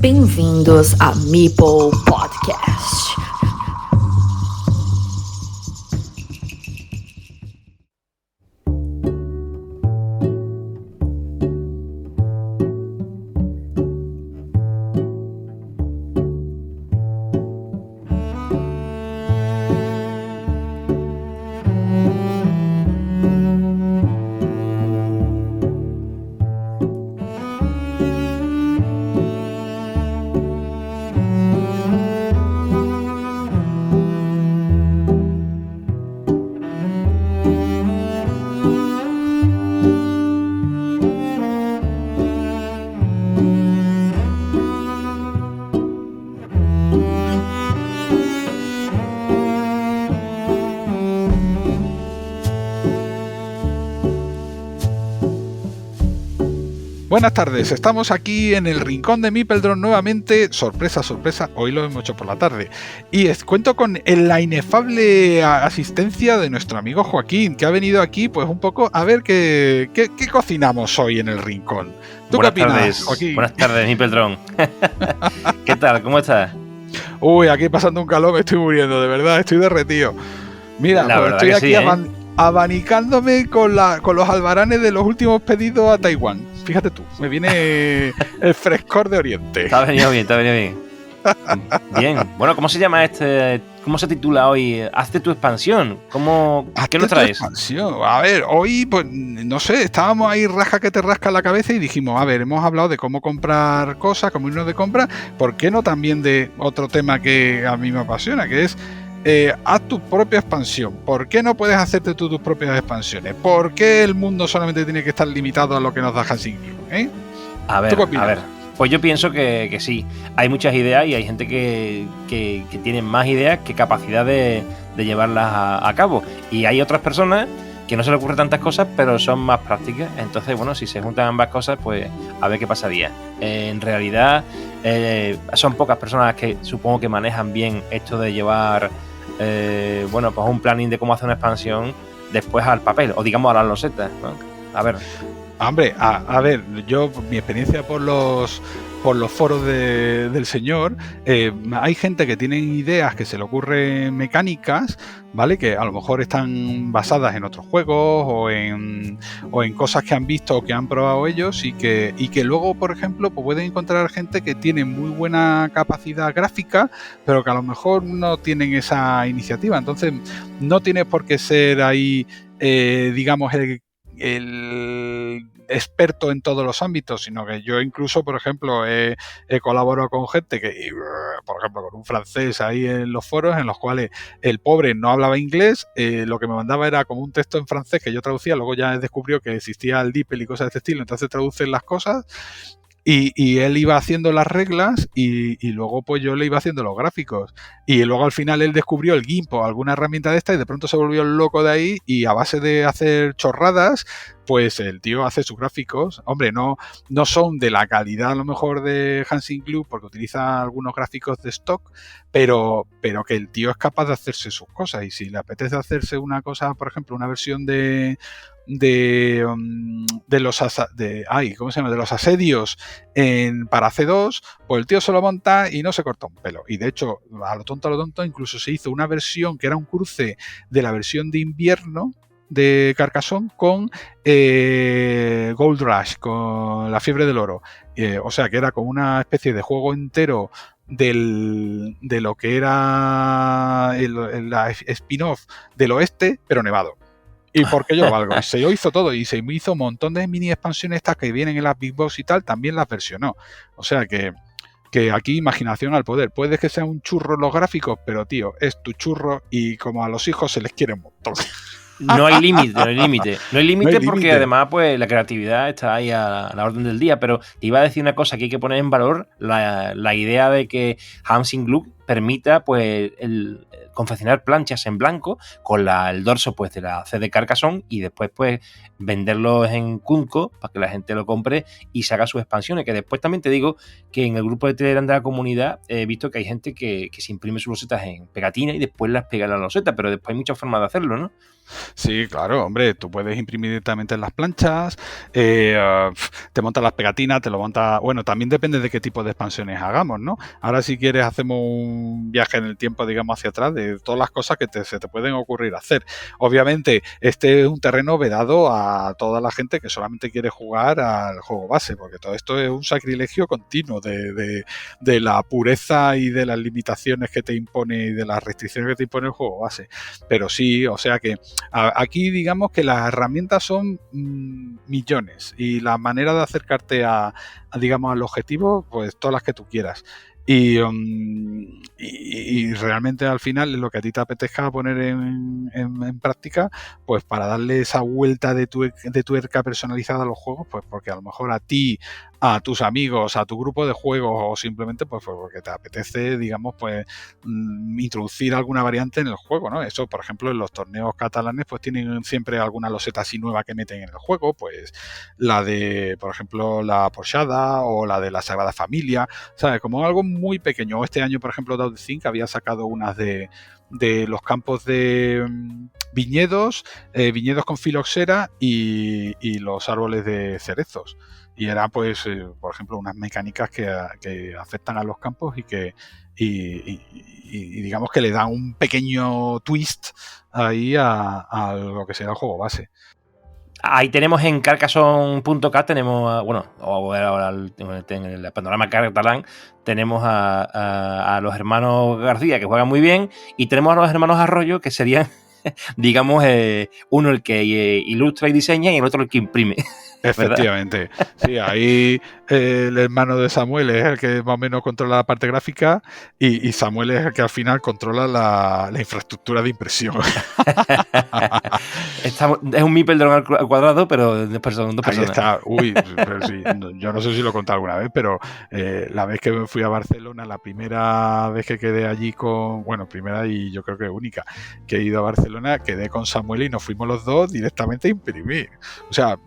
Bem-vindos a Meeple Podcast. Buenas tardes, estamos aquí en el rincón de Meepledron nuevamente. Sorpresa, sorpresa, hoy lo hemos hecho por la tarde. Y cuento con la inefable asistencia de nuestro amigo Joaquín, que ha venido aquí pues un poco a ver qué cocinamos hoy en el rincón. ¿Tú Buenas qué opinas, tardes, Joaquín? Buenas tardes, Meepledron. ¿Qué tal? ¿Cómo estás? Uy, aquí pasando un calor, me estoy muriendo, de verdad, estoy derretido. Mira, pues estoy aquí abanicándome con los albaranes de los últimos pedidos a Taiwán. Fíjate tú, me viene el frescor de Oriente. Te ha venido bien. Bien. Bueno, ¿cómo se llama ¿Cómo se titula hoy? Hazte tu expansión. ¿Qué nos traes? Expansión. A ver, hoy, pues, no sé, estábamos ahí rasca que te rasca la cabeza y dijimos, a ver, hemos hablado de cómo comprar cosas, cómo irnos de compra, ¿por qué no también de otro tema que a mí me apasiona, que es haz tu propia expansión? ¿Por qué no puedes hacerte tú tus propias expansiones? ¿Por qué el mundo solamente tiene que estar limitado a lo que nos da Hansing Club? A ver, pues yo pienso que sí. Hay muchas ideas y hay gente que tiene más ideas que capacidad de llevarlas a cabo. Y hay otras personas que no se les ocurren tantas cosas, pero son más prácticas. Entonces, bueno, si se juntan ambas cosas, pues a ver qué pasaría. En realidad, son pocas personas que supongo que manejan bien esto de llevar pues un planning de cómo hacer una expansión después al papel, o digamos a las losetas, ¿no? A ver. Hombre, a ver, yo, mi experiencia por los foros del señor, hay gente que tiene ideas que se le ocurren mecánicas, ¿vale? Que a lo mejor están basadas en otros juegos o en cosas que han visto o que han probado ellos y que luego, por ejemplo, pues pueden encontrar gente que tiene muy buena capacidad gráfica, pero que a lo mejor no tienen esa iniciativa. Entonces, no tienes por qué ser ahí, digamos, el experto en todos los ámbitos, sino que yo incluso, por ejemplo, he colaborado con gente por ejemplo, con un francés ahí en los foros en los cuales el pobre no hablaba inglés, lo que me mandaba era como un texto en francés que yo traducía, luego ya descubrió que existía el DeepL y cosas de este estilo, entonces traducen las cosas. Y él iba haciendo las reglas y luego pues yo le iba haciendo los gráficos. Y luego al final él descubrió el GIMP o alguna herramienta de esta y de pronto se volvió el loco de ahí y a base de hacer chorradas, pues el tío hace sus gráficos. Hombre, no son de la calidad a lo mejor de Hansing Club porque utiliza algunos gráficos de stock, pero que el tío es capaz de hacerse sus cosas. Y si le apetece hacerse una cosa, por ejemplo, una versión de los asedios para C2, pues el tío se lo monta y no se corta un pelo. Y de hecho, a lo tonto, incluso se hizo una versión que era un cruce de la versión de invierno de Carcassonne con Gold Rush, con la fiebre del oro. O sea que era como una especie de juego entero de lo que era la spin-off del oeste, pero nevado. Y porque yo lo valgo. Y se hizo todo. Y se me hizo un montón de mini expansiones estas que vienen en las Big Box y tal. También las versionó. O sea que aquí imaginación al poder. Puede que sea un churro los gráficos, pero tío, es tu churro y como a los hijos se les quiere un montón. No hay límite porque además pues la creatividad está ahí a la orden del día. Pero te iba a decir una cosa que hay que poner en valor, la idea de que Hansing Club permita pues confeccionar planchas en blanco con el dorso pues de la CD Carcassonne y después pues venderlos en Kunko para que la gente lo compre y se haga sus expansiones, que después también te digo que en el grupo de Telegram de la comunidad he visto que hay gente que se imprime sus losetas en pegatina y después las pega en la loseta, pero después hay muchas formas de hacerlo, ¿no? Sí, claro, hombre, tú puedes imprimir directamente en las planchas, te montas las pegatinas, te lo montas... Bueno, también depende de qué tipo de expansiones hagamos, ¿no? Ahora si quieres hacemos un viaje en el tiempo, digamos, hacia atrás de todas las cosas que se te pueden ocurrir hacer. Obviamente, este es un terreno vedado a toda la gente que solamente quiere jugar al juego base, porque todo esto es un sacrilegio continuo de la pureza y de las limitaciones que te impone y de las restricciones que te impone el juego base. Pero sí, o sea que aquí digamos que las herramientas son millones y la manera de acercarte digamos al objetivo, pues todas las que tú quieras. Y realmente al final lo que a ti te apetezca poner en práctica, pues para darle esa vuelta de tuerca personalizada a los juegos, pues porque a lo mejor a ti, a tus amigos, a tu grupo de juegos o simplemente pues porque te apetece, digamos, pues introducir alguna variante en el juego, ¿no? Eso, por ejemplo, en los torneos catalanes pues tienen siempre alguna loseta así nueva que meten en el juego, pues la de, por ejemplo, la Porchada o la de la Sagrada Familia, ¿sabes? Como algo muy pequeño. Este año, por ejemplo, Daudecink había sacado unas de los campos de viñedos con filoxera y los árboles de cerezos. Y era, pues, por ejemplo, unas mecánicas que afectan a los campos y que y digamos que le dan un pequeño twist ahí a lo que será el juego base. Ahí tenemos en Carcassonne.cat, tenemos, bueno, ahora en el panorama catalán, tenemos a los hermanos García, que juegan muy bien, y tenemos a los hermanos Arroyo, que serían, digamos, uno el que ilustra y diseña y el otro el que imprime. Efectivamente. Sí, ahí el hermano de Samuel es el que más o menos controla la parte gráfica y Samuel es el que al final controla la infraestructura de impresión. Es un Meeple al cuadrado, pero dos personas. Ahí está. Uy, pero sí, yo no sé si lo he contado alguna vez, pero la vez que fui a Barcelona, la primera vez que quedé allí primera y yo creo que única, que he ido a Barcelona, quedé con Samuel y nos fuimos los dos directamente a imprimir. O sea,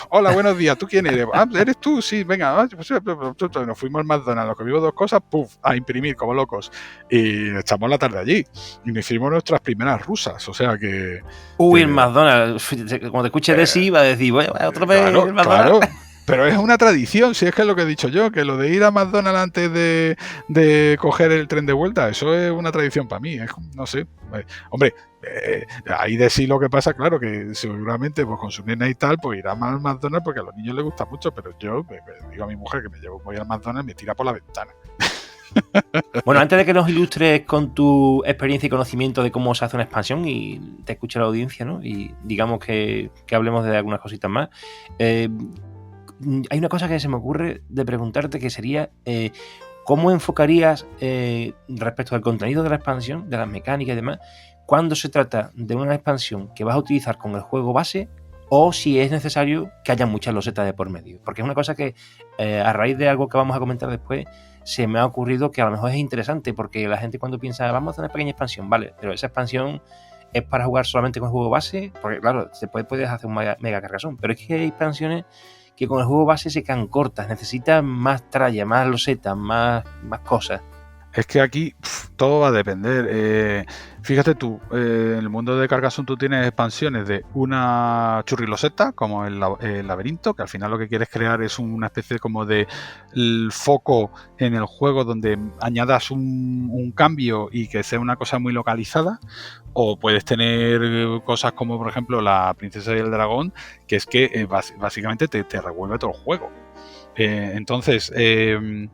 hola, buenos días, ¿tú quién eres? Ah, ¿eres tú? Sí, venga. Nos fuimos al McDonald's, nos comimos dos cosas, ¡puf!, a imprimir como locos. Y echamos la tarde allí. Y nos hicimos nuestras primeras rusas, o sea que... Uy, el McDonald's. Cuando te escuche de sí, va a decir, bueno, otra vez el McDonald's. Claro. Pero es una tradición, si es que es lo que he dicho yo, que lo de ir a McDonald's antes de coger el tren de vuelta, eso es una tradición para mí, no sé. Hombre, ahí de sí lo que pasa, claro, que seguramente pues con su nena y tal, pues irá al McDonald's porque a los niños les gusta mucho, pero yo digo a mi mujer que voy al McDonald's y me tira por la ventana. Bueno, antes de que nos ilustres con tu experiencia y conocimiento de cómo se hace una expansión y te escuche la audiencia, ¿no? Y digamos que hablemos de algunas cositas más. Hay una cosa que se me ocurre de preguntarte, que sería ¿cómo enfocarías respecto al contenido de la expansión, de las mecánicas y demás, cuando se trata de una expansión que vas a utilizar con el juego base o si es necesario que haya muchas losetas de por medio? Porque es una cosa que a raíz de algo que vamos a comentar después se me ha ocurrido que a lo mejor es interesante, porque la gente cuando piensa vamos a hacer una pequeña expansión, vale, pero esa expansión es para jugar solamente con el juego base, porque claro, después puedes hacer un mega Carcassonne, pero es que hay expansiones que con el juego base se quedan cortas, necesitan más tralla, más losetas, más cosas. Es que aquí todo va a depender. Fíjate tú, en el mundo de Carcassonne tú tienes expansiones de una churriloseta, como el laberinto, que al final lo que quieres crear es una especie como de foco en el juego donde añadas un cambio y que sea una cosa muy localizada. O puedes tener cosas como, por ejemplo, la princesa y el dragón, que es que básicamente te revuelve todo el juego. Entonces, ¿de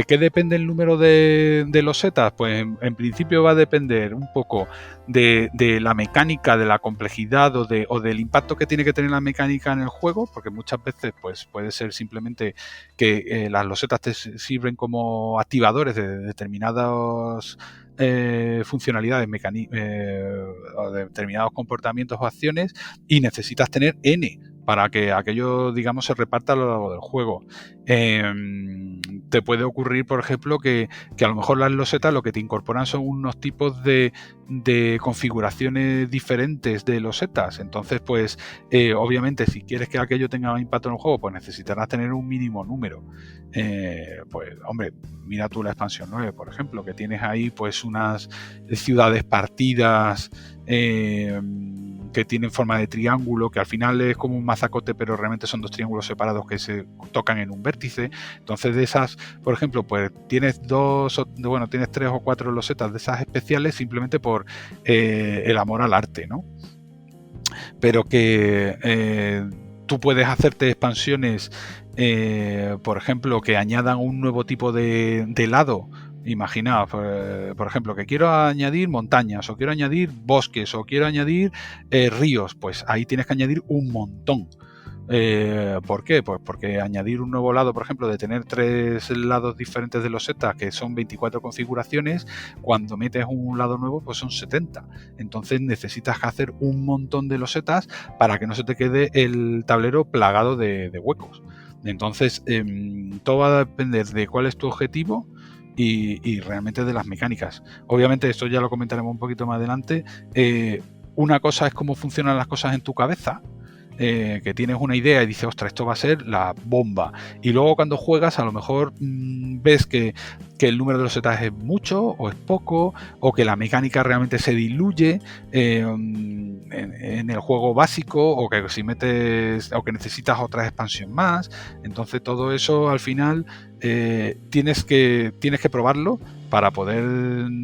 qué depende el número de losetas? Pues en principio va a depender un poco de la mecánica, de la complejidad o del impacto que tiene que tener la mecánica en el juego, porque muchas veces pues puede ser simplemente que las losetas te sirven como activadores de determinadas funcionalidades, o de determinados comportamientos o acciones, y necesitas tener N para que aquello, digamos, se reparta a lo largo del juego. Te puede ocurrir, por ejemplo, que a lo mejor las losetas lo que te incorporan son unos tipos de configuraciones diferentes de losetas. Entonces, pues, obviamente, si quieres que aquello tenga un impacto en el juego, pues necesitarás tener un mínimo número. Pues, hombre, mira tú la expansión 9, por ejemplo, que tienes ahí, pues, unas ciudades partidas que tienen forma de triángulo, que al final es como un mazacote, pero realmente son dos triángulos separados que se tocan en un vértice. Entonces, de esas, por ejemplo, pues tienes tienes 3 o 4 losetas de esas especiales simplemente por el amor al arte, ¿no? Pero que tú puedes hacerte expansiones, por ejemplo, que añadan un nuevo tipo de helado. Imaginaos, por ejemplo, que quiero añadir montañas, o quiero añadir bosques, o quiero añadir ríos. Pues ahí tienes que añadir un montón. ¿Por qué? Pues porque añadir un nuevo lado, por ejemplo, de tener 3 lados diferentes de losetas, que son 24 configuraciones, cuando metes un lado nuevo, pues son 70. Entonces necesitas hacer un montón de losetas para que no se te quede el tablero plagado de huecos. Entonces, todo va a depender de cuál es tu objetivo y realmente de las mecánicas. Obviamente, esto ya lo comentaremos un poquito más adelante. Una cosa es cómo funcionan las cosas en tu cabeza, que tienes una idea y dices, ostras, esto va a ser la bomba. Y luego cuando juegas, a lo mejor ves que el número de losetas es mucho o es poco, o que la mecánica realmente se diluye en el juego básico, o que si metes, o que necesitas otra expansión más. Entonces todo eso al final tienes que probarlo para poder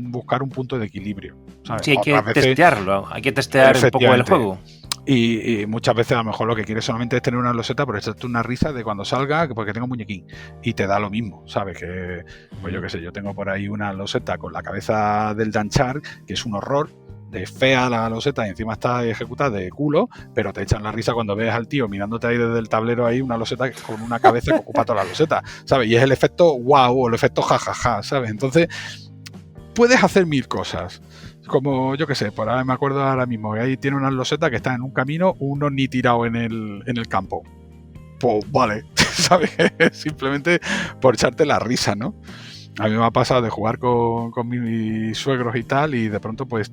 buscar un punto de equilibrio, ¿sabes? Sí, hay que testearlo, hay que testear un poco el juego. Y muchas veces a lo mejor lo que quieres solamente es tener una loseta por echarte una risa de cuando salga, porque tenga un muñequín. Y te da lo mismo, ¿sabes? Que, pues yo qué sé, yo tengo por ahí una loseta con la cabeza del Danchar, que es un horror, de fea la loseta y encima está ejecutada de culo, pero te echan la risa cuando ves al tío mirándote ahí desde el tablero ahí una loseta con una cabeza que ocupa toda la loseta, ¿sabes? Y es el efecto wow o el efecto jajaja, ¿sabes? Entonces, puedes hacer 1000 cosas. Como, yo qué sé, por ahora me acuerdo ahora mismo que ahí tiene una loseta que está en un camino, uno ni tirado en el campo. Pues vale, ¿sabes? Simplemente por echarte la risa, ¿no? A mí me ha pasado de jugar con mis suegros y tal, y de pronto pues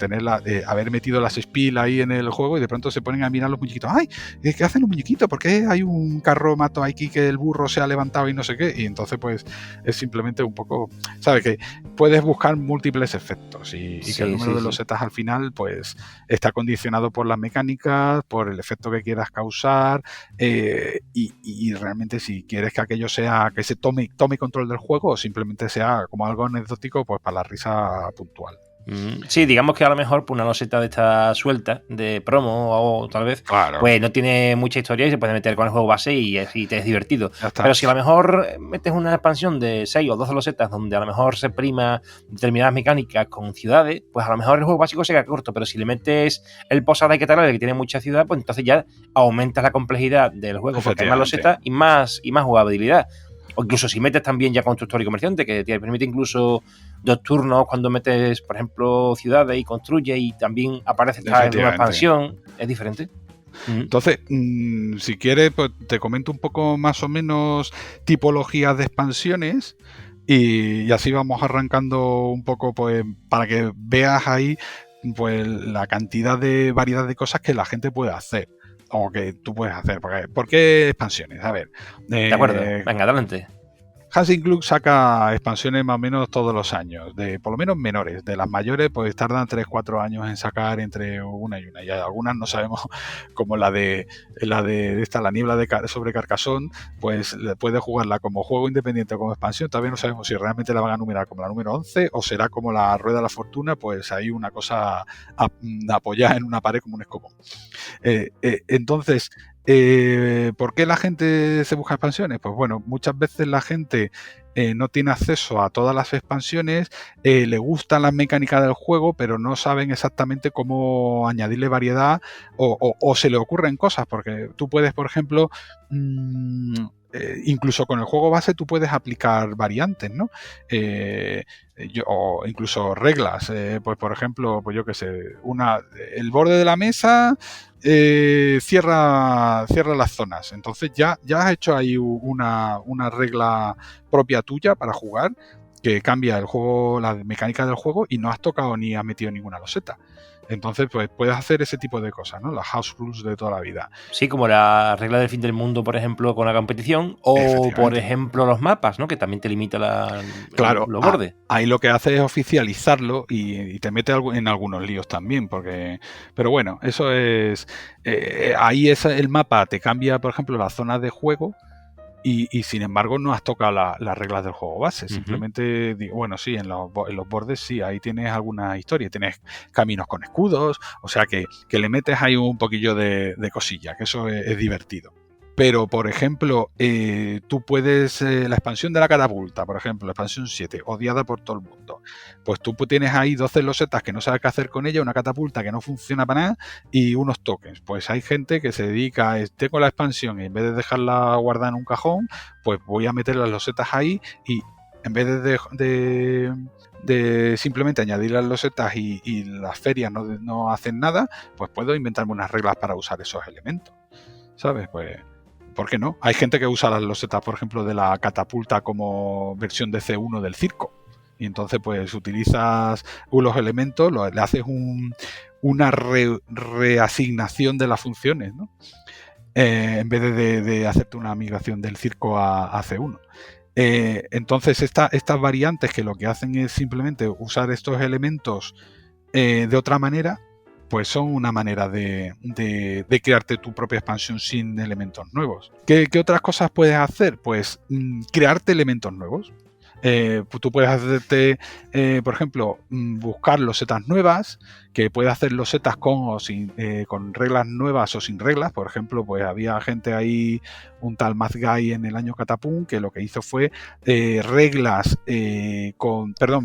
haber metido las spill ahí en el juego y de pronto se ponen a mirar los muñequitos. ¡Ay! ¿Qué hacen los muñequitos? ¿Por qué hay un carro mato aquí que el burro se ha levantado y no sé qué? Y entonces pues es simplemente un poco... ¿Sabes? Que puedes buscar múltiples efectos y que el número de losetas al final pues está condicionado por las mecánicas, por el efecto que quieras causar, y realmente si quieres que aquello sea, que se tome control del juego, o simplemente sea como algo anecdótico, pues para la risa puntual. Sí, digamos que a lo mejor por una loseta de esta suelta de promo o tal vez, claro, pues no tiene mucha historia y se puede meter con el juego base y te es divertido. Pero si a lo mejor metes una expansión de 6 o 12 losetas donde a lo mejor se prima determinadas mecánicas con ciudades, pues a lo mejor el juego básico se queda corto, pero si le metes el posada y que tal, que tiene mucha ciudad, pues entonces ya aumentas la complejidad del juego porque hay más losetas y más jugabilidad. O incluso si metes también ya constructor y comerciante, que te permite incluso 2 turnos cuando metes, por ejemplo, ciudades y construyes y también aparece esta nueva expansión, es diferente. Entonces, si quieres, pues te comento un poco más o menos tipologías de expansiones y así vamos arrancando un poco, pues, para que veas ahí pues la cantidad de variedad de cosas que la gente puede hacer. O que tú puedes hacer. ¿Por qué expansiones? A ver. De acuerdo, venga, adelante. Hansing Club saca expansiones más o menos todos los años, de por lo menos menores. De las mayores, pues tardan 3-4 años en sacar entre una y una. Y algunas no sabemos, como la de la niebla sobre Carcassonne, pues puede jugarla como juego independiente o como expansión. Todavía no sabemos si realmente la van a numerar como la número 11 o será como la Rueda de la Fortuna, pues hay una cosa apoyada en una pared como un escobón. Entonces, ¿por qué la gente se busca expansiones? Pues bueno, muchas veces la gente no tiene acceso a todas las expansiones, le gustan las mecánicas del juego, pero no saben exactamente cómo añadirle variedad o se le ocurren cosas, porque tú puedes, por ejemplo, incluso con el juego base tú puedes aplicar variantes, ¿no? O incluso reglas. Pues por ejemplo, pues yo qué sé, el borde de la mesa cierra las zonas. Entonces ya has hecho ahí una regla propia tuya para jugar que cambia el juego, la mecánica del juego, y no has tocado ni has metido ninguna loseta. Entonces, pues puedes hacer ese tipo de cosas, ¿no? Las house rules de toda la vida. Sí, como la regla del fin del mundo, por ejemplo, con la competición, o por ejemplo los mapas, ¿no? Que también te limita claro, los bordes. Ahí lo que hace es oficializarlo y te mete en algunos líos también, pero bueno, eso es... ahí el mapa te cambia, por ejemplo, las zonas de juego. Y sin embargo no has tocado las reglas del juego base. Simplemente, bueno, sí, en los bordes sí, ahí tienes alguna historia, tienes caminos con escudos, o sea que le metes ahí un poquillo de cosilla, que eso es divertido. Pero, por ejemplo, tú puedes... la expansión de la catapulta, por ejemplo, la expansión 7, odiada por todo el mundo. Pues tú tienes ahí 12 losetas que no sabes qué hacer con ella, una catapulta que no funciona para nada y unos tokens. Pues hay gente que se dedica a... Tengo la expansión y en vez de dejarla guardada en un cajón, pues voy a meter las losetas ahí y en vez de simplemente añadir las losetas y las ferias no hacen nada, pues puedo inventarme unas reglas para usar esos elementos. ¿Sabes? Pues... ¿por qué no? Hay gente que usa las losetas, por ejemplo, de la catapulta como versión de C1 del circo. Y entonces, pues, utilizas los elementos, le haces una reasignación de las funciones, ¿no? En vez de hacerte una migración del circo a C1. Entonces, estas variantes que lo que hacen es simplemente usar estos elementos de otra manera, pues son una manera de crearte tu propia expansión sin elementos nuevos. ¿Qué otras cosas puedes hacer? Pues crearte elementos nuevos. Tú puedes hacerte, por ejemplo, buscar losetas nuevas, que puedes hacer losetas con reglas nuevas o sin reglas. Por ejemplo, pues había gente ahí, un tal Mad Guy en el año Catapum, que lo que hizo fue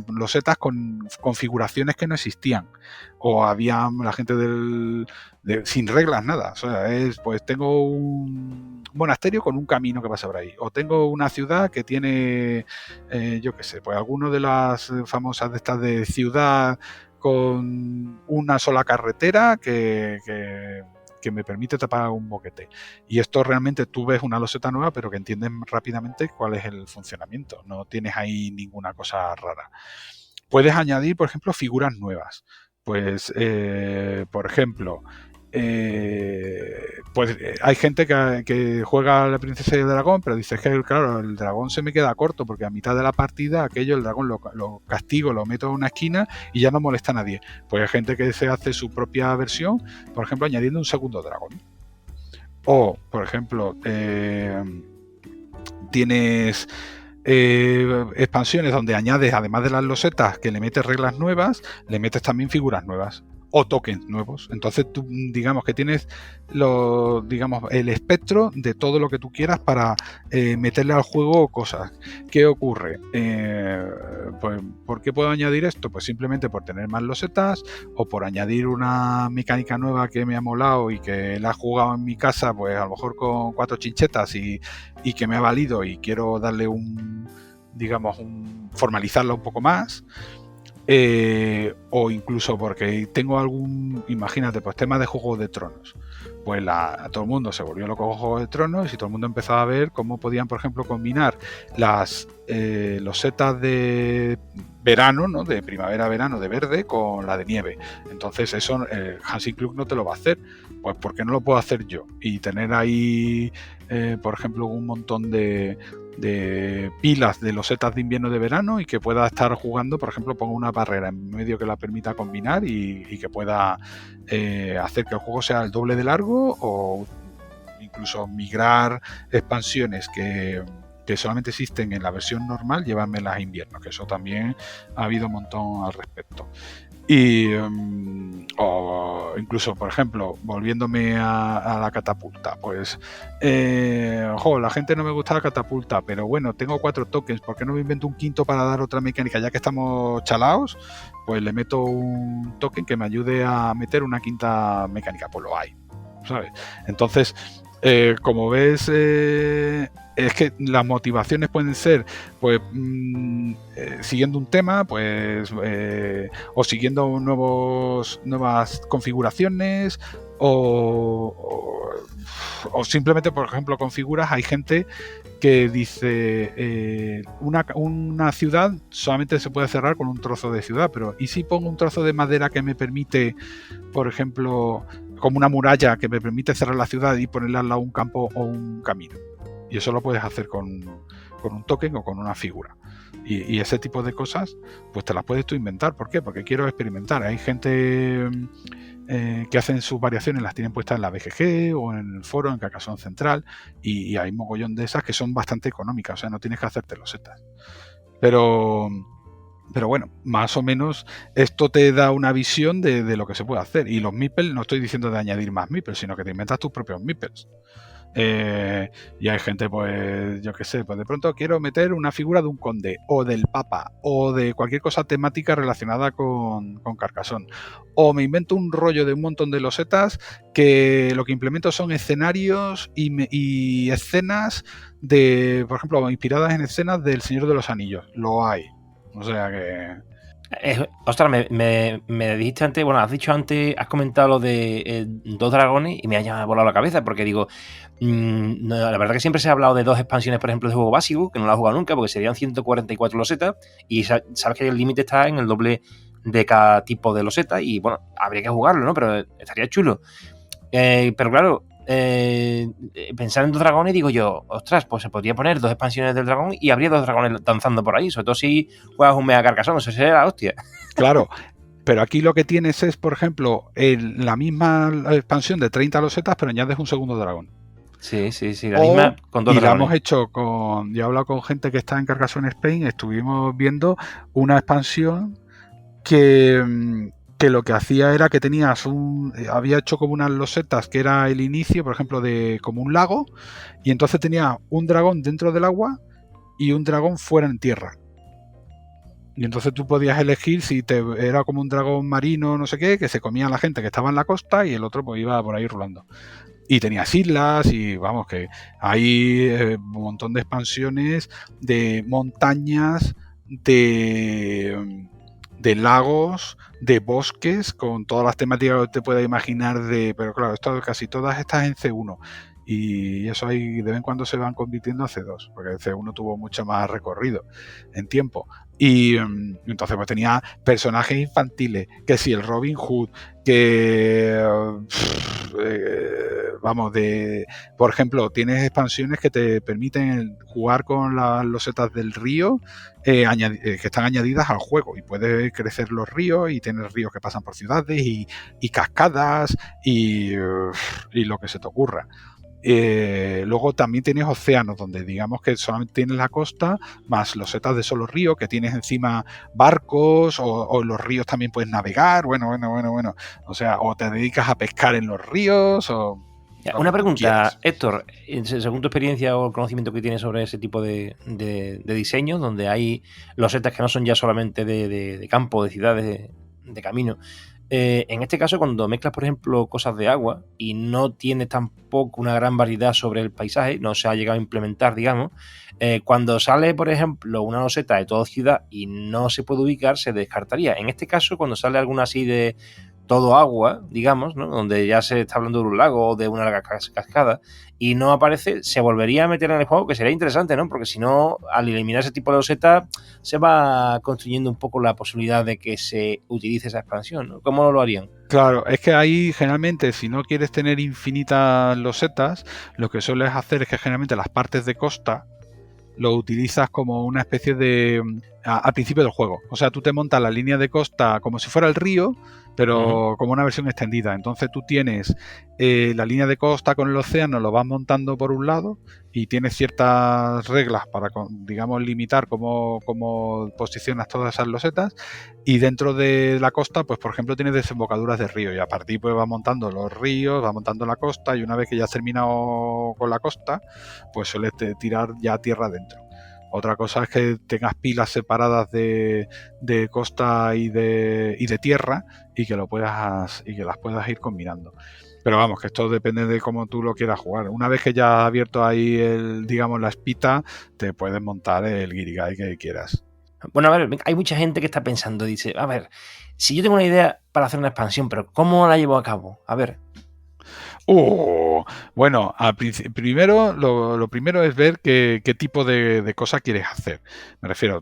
losetas con configuraciones que no existían. O había la gente sin reglas, nada. O sea, pues tengo un monasterio con un camino que pasa por ahí. O tengo una ciudad que tiene, yo qué sé, pues alguno de las famosas de estas de ciudad con una sola carretera que me permite tapar un boquete. Y esto realmente tú ves una loseta nueva, pero que entiendes rápidamente cuál es el funcionamiento. No tienes ahí ninguna cosa rara. Puedes añadir, por ejemplo, figuras nuevas. Pues, por ejemplo, hay gente que juega a la princesa y el dragón, pero dices que, claro, el dragón se me queda corto porque a mitad de la partida el dragón lo castigo, lo meto en una esquina y ya no molesta a nadie. Pues hay gente que se hace su propia versión, por ejemplo, añadiendo un segundo dragón. O, por ejemplo, tienes... expansiones donde añades, además de las losetas, que le metes reglas nuevas, le metes también figuras nuevas o tokens nuevos. Entonces tú, digamos que tienes el espectro de todo lo que tú quieras para meterle al juego cosas. ¿Qué ocurre? Pues, ¿por qué puedo añadir esto? Pues simplemente por tener más losetas o por añadir una mecánica nueva que me ha molado y que la he jugado en mi casa, pues a lo mejor con 4 chinchetas y que me ha valido y quiero darle formalizarla un poco más. O incluso porque tengo imagínate, pues tema de Juego de Tronos. Pues a todo el mundo se volvió loco con Juego de Tronos y todo el mundo empezaba a ver cómo podían, por ejemplo, combinar las losetas de verano, ¿no? De primavera-verano de verde con la de nieve. Entonces eso Hansi Klug no te lo va a hacer. Pues ¿por qué no lo puedo hacer yo? Y tener ahí, por ejemplo, un montón de pilas de losetas de invierno de verano y que pueda estar jugando, por ejemplo, pongo una barrera en medio que la permita combinar y que pueda hacer que el juego sea el doble de largo o incluso migrar expansiones que solamente existen en la versión normal, llevármelas a invierno, que eso también ha habido un montón al respecto. Y o incluso, por ejemplo, volviéndome a la catapulta, pues la gente no me gusta la catapulta, pero bueno, tengo 4 tokens, ¿por qué no me invento un quinto para dar otra mecánica? Ya que estamos chalaos, pues le meto un token que me ayude a meter una quinta mecánica, pues lo hay, ¿sabes? Entonces, como ves, es que las motivaciones pueden ser, pues, siguiendo un tema, pues, o siguiendo nuevas configuraciones, o simplemente, por ejemplo, configuras. Hay gente que dice, una ciudad solamente se puede cerrar con un trozo de ciudad, pero ¿y si pongo un trozo de madera que me permite, por ejemplo, como una muralla que me permite cerrar la ciudad y ponerle al lado un campo o un camino? Y eso lo puedes hacer con un token o con una figura. Y ese tipo de cosas, pues te las puedes tú inventar. ¿Por qué? Porque quiero experimentar. Hay gente que hacen sus variaciones, las tienen puestas en la BGG o en el foro, en Carcassonne Central, y hay mogollón de esas que son bastante económicas. O sea, no tienes que hacerte los setas. Pero bueno, más o menos esto te da una visión de lo que se puede hacer. Y los meeples, no estoy diciendo de añadir más meeples, sino que te inventas tus propios meeples. Y hay gente, pues, yo qué sé, pues de pronto quiero meter una figura de un conde, o del papa, o de cualquier cosa temática relacionada con Carcassonne. O me invento un rollo de un montón de losetas que lo que implemento son escenarios y escenas de, por ejemplo, inspiradas en escenas del Señor de los Anillos. Lo hay. O sea que... Ostras, me dijiste antes, bueno, has comentado lo de 2 dragones y me ha volado la cabeza porque digo, no, la verdad que siempre se ha hablado de 2 expansiones, por ejemplo, de juego básico, que no lo he jugado nunca porque serían 144 losetas y sabes que el límite está en el doble de cada tipo de loseta y bueno, habría que jugarlo, ¿no? Pero estaría chulo. Pero claro, pensar en 2 dragones, digo yo, ostras, pues se podría poner 2 expansiones del dragón y habría 2 dragones danzando por ahí, sobre todo si juegas un mega Carcassonne, eso sería la hostia. Claro, pero aquí lo que tienes es, por ejemplo, la misma expansión de 30 losetas, pero añades un segundo dragón. Sí, la misma con 2 dragones. Y la hemos hecho yo he hablado con gente que está en Carcassonne Spain, estuvimos viendo una expansión que lo que hacía era que había hecho como unas losetas que era el inicio, por ejemplo, de como un lago, y entonces tenía un dragón dentro del agua y un dragón fuera en tierra. Y entonces tú podías elegir si era como un dragón marino, no sé qué, que se comía a la gente que estaba en la costa y el otro pues iba por ahí rulando. Y tenías islas y vamos, que hay un montón de expansiones de montañas, de lagos, de bosques, con todas las temáticas que te puedas imaginar pero claro, casi todas estas en C1. Y eso ahí de vez en cuando se van convirtiendo a C2, porque el C1 tuvo mucho más recorrido en tiempo. Y entonces pues tenía personajes infantiles, que si el Robin Hood, que vamos, por ejemplo, tienes expansiones que te permiten jugar con las losetas del río que están añadidas al juego, y puedes crecer los ríos y tener ríos que pasan por ciudades y cascadas y lo que se te ocurra. Luego también tienes océanos, donde digamos que solamente tienes la costa más losetas de solo río, que tienes encima barcos, o en los ríos también puedes navegar, bueno, o sea, o te dedicas a pescar en los ríos, o... Una pregunta, Héctor, según tu experiencia o el conocimiento que tienes sobre ese tipo de diseños, donde hay losetas que no son ya solamente de campo, de ciudades, de camino. En este caso, cuando mezclas, por ejemplo, cosas de agua y no tienes tampoco una gran variedad sobre el paisaje, no se ha llegado a implementar, digamos, cuando sale, por ejemplo, una loseta de toda ciudad y no se puede ubicar, se descartaría. En este caso, cuando sale alguna así de todo agua, digamos, ¿no? Donde ya se está hablando de un lago o de una larga cascada y no aparece, se volvería a meter en el juego, que sería interesante, ¿no? Porque si no, al eliminar ese tipo de loseta, se va construyendo un poco la posibilidad de que se utilice esa expansión, ¿no? ¿Cómo lo harían? Claro, es que ahí generalmente, si no quieres tener infinitas losetas, lo que sueles hacer es que generalmente las partes de costa lo utilizas como una especie de... al principio del juego. O sea, tú te montas la línea de costa como si fuera el río, pero como una versión extendida. Entonces tú tienes la línea de costa con el océano, lo vas montando por un lado y tienes ciertas reglas para, digamos, limitar cómo posicionas todas esas losetas. Y dentro de la costa, pues por ejemplo, tienes desembocaduras de río y a partir pues vas montando los ríos, vas montando la costa, y una vez que ya has terminado con la costa, pues sueles tirar ya tierra adentro. Otra cosa es que tengas pilas separadas de costa y de tierra y que las puedas ir combinando. Pero vamos, que esto depende de cómo tú lo quieras jugar. Una vez que ya has abierto ahí digamos, la espita, te puedes montar el Guirigay que quieras. Bueno, a ver, hay mucha gente que está pensando, dice, a ver, si yo tengo una idea para hacer una expansión, pero ¿cómo la llevo a cabo? A ver. Bueno, primero lo primero es ver qué tipo de cosa quieres hacer. Me refiero,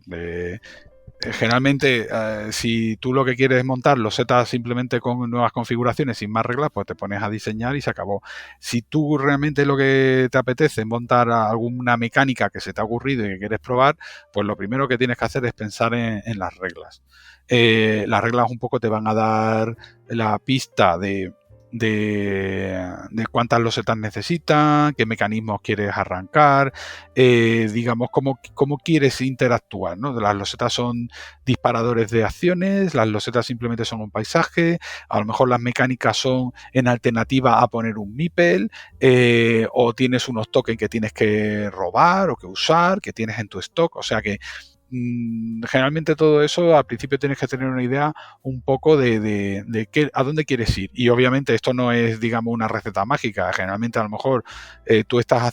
generalmente, si tú lo que quieres es montar losetas simplemente con nuevas configuraciones sin más reglas, pues te pones a diseñar y se acabó. Si tú realmente lo que te apetece es montar alguna mecánica que se te ha ocurrido y que quieres probar, pues lo primero que tienes que hacer es pensar en las reglas. Las reglas un poco te van a dar la pista de cuántas losetas necesitas, qué mecanismos quieres arrancar, digamos, cómo quieres interactuar, ¿no? Las losetas son disparadores de acciones, las losetas simplemente son un paisaje, a lo mejor las mecánicas son en alternativa a poner un meeple, o tienes unos tokens que tienes que robar o que usar, que tienes en tu stock, o sea que generalmente todo eso al principio tienes que tener una idea un poco de a dónde quieres ir, y obviamente esto no es, digamos, una receta mágica. Generalmente a lo mejor tú estás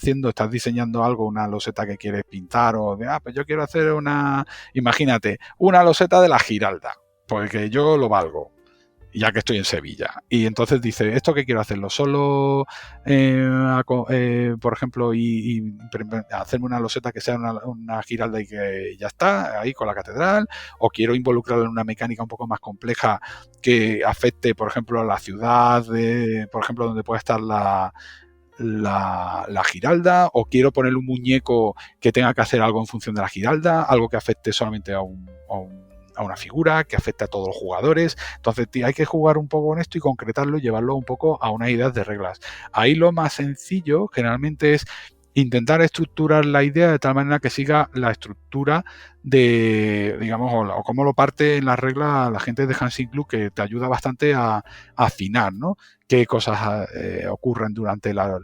diseñando algo, una loseta que quieres pintar, o pues yo quiero hacer imagínate, una loseta de la Giralda, porque yo lo valgo ya que estoy en Sevilla. Y entonces dice, ¿esto qué quiero hacerlo? Solo, por ejemplo, y hacerme una loseta que sea una Giralda y que ya está, ahí con la catedral, o quiero involucrarla en una mecánica un poco más compleja que afecte, por ejemplo, a la ciudad, por ejemplo, donde puede estar la Giralda, o quiero ponerle un muñeco que tenga que hacer algo en función de la Giralda, algo que afecte solamente a una figura, que afecte a todos los jugadores. Entonces hay que jugar un poco con esto y concretarlo y llevarlo un poco a unas ideas de reglas. Ahí lo más sencillo generalmente es intentar estructurar la idea de tal manera que siga la estructura de, digamos, o cómo lo parte en las reglas la gente de Hansing Club, que te ayuda bastante a afinar, ¿no? Qué cosas ocurren durante la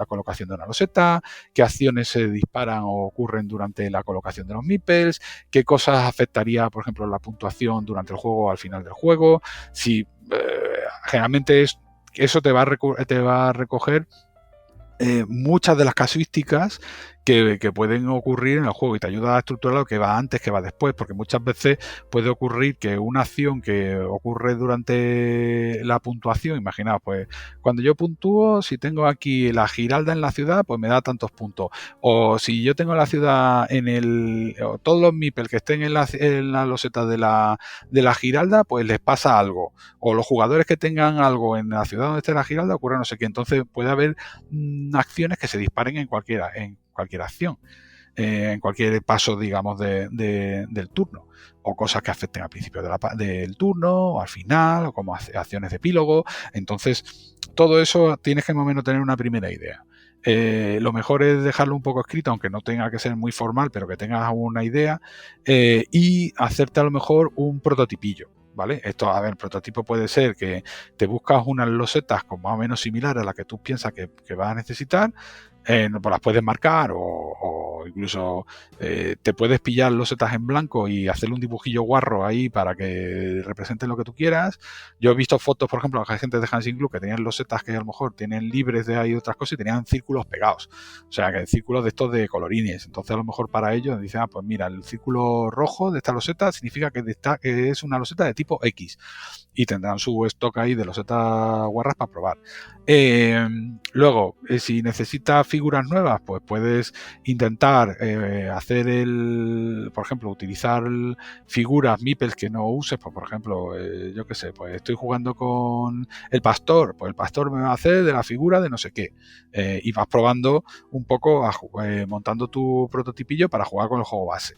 colocación de una loseta, qué acciones se disparan o ocurren durante la colocación de los meeples, qué cosas afectaría, por ejemplo, la puntuación durante el juego o al final del juego. Si generalmente eso te va a recoger muchas de las casuísticas que pueden ocurrir en el juego, y te ayuda a estructurar lo que va antes, que va después, porque muchas veces puede ocurrir que una acción que ocurre durante la puntuación, imaginaos, pues cuando yo puntúo, si tengo aquí la Giralda en la ciudad, pues me da tantos puntos, o si yo tengo la ciudad o todos los meeples que estén en la loseta de la Giralda, pues les pasa algo, o los jugadores que tengan algo en la ciudad donde esté la Giralda, ocurre no sé qué. Entonces puede haber acciones que se disparen en cualquier acción, en cualquier paso, digamos, del turno, o cosas que afecten al principio del turno o al final, o como acciones de epílogo. Entonces todo eso tienes que más o menos tener una primera idea. Lo mejor es dejarlo un poco escrito, aunque no tenga que ser muy formal, pero que tengas una idea, y hacerte a lo mejor un prototipillo. ¿Vale? Esto, a ver, el prototipo puede ser que te buscas unas losetas con más o menos similar a la que tú piensas que vas a necesitar, pues las puedes marcar, o incluso te puedes pillar losetas en blanco y hacerle un dibujillo guarro ahí para que represente lo que tú quieras. Yo he visto fotos, por ejemplo, de gente de Hansing Club que tenían losetas que a lo mejor tienen libres de ahí otras cosas y tenían círculos pegados, o sea, que círculos de estos de colorines. Entonces a lo mejor para ellos dicen, pues mira, el círculo rojo de esta loseta significa que es una loseta de tipo X, y tendrán su stock ahí de losetas guarras para probar. Luego, si necesitas figuras nuevas, pues puedes intentar hacer por ejemplo, utilizar figuras meeples que no uses. Pues, por ejemplo, yo qué sé, pues estoy jugando con el pastor, pues el pastor me va a hacer de la figura de no sé qué, y vas probando un poco, montando tu prototipillo para jugar con el juego base.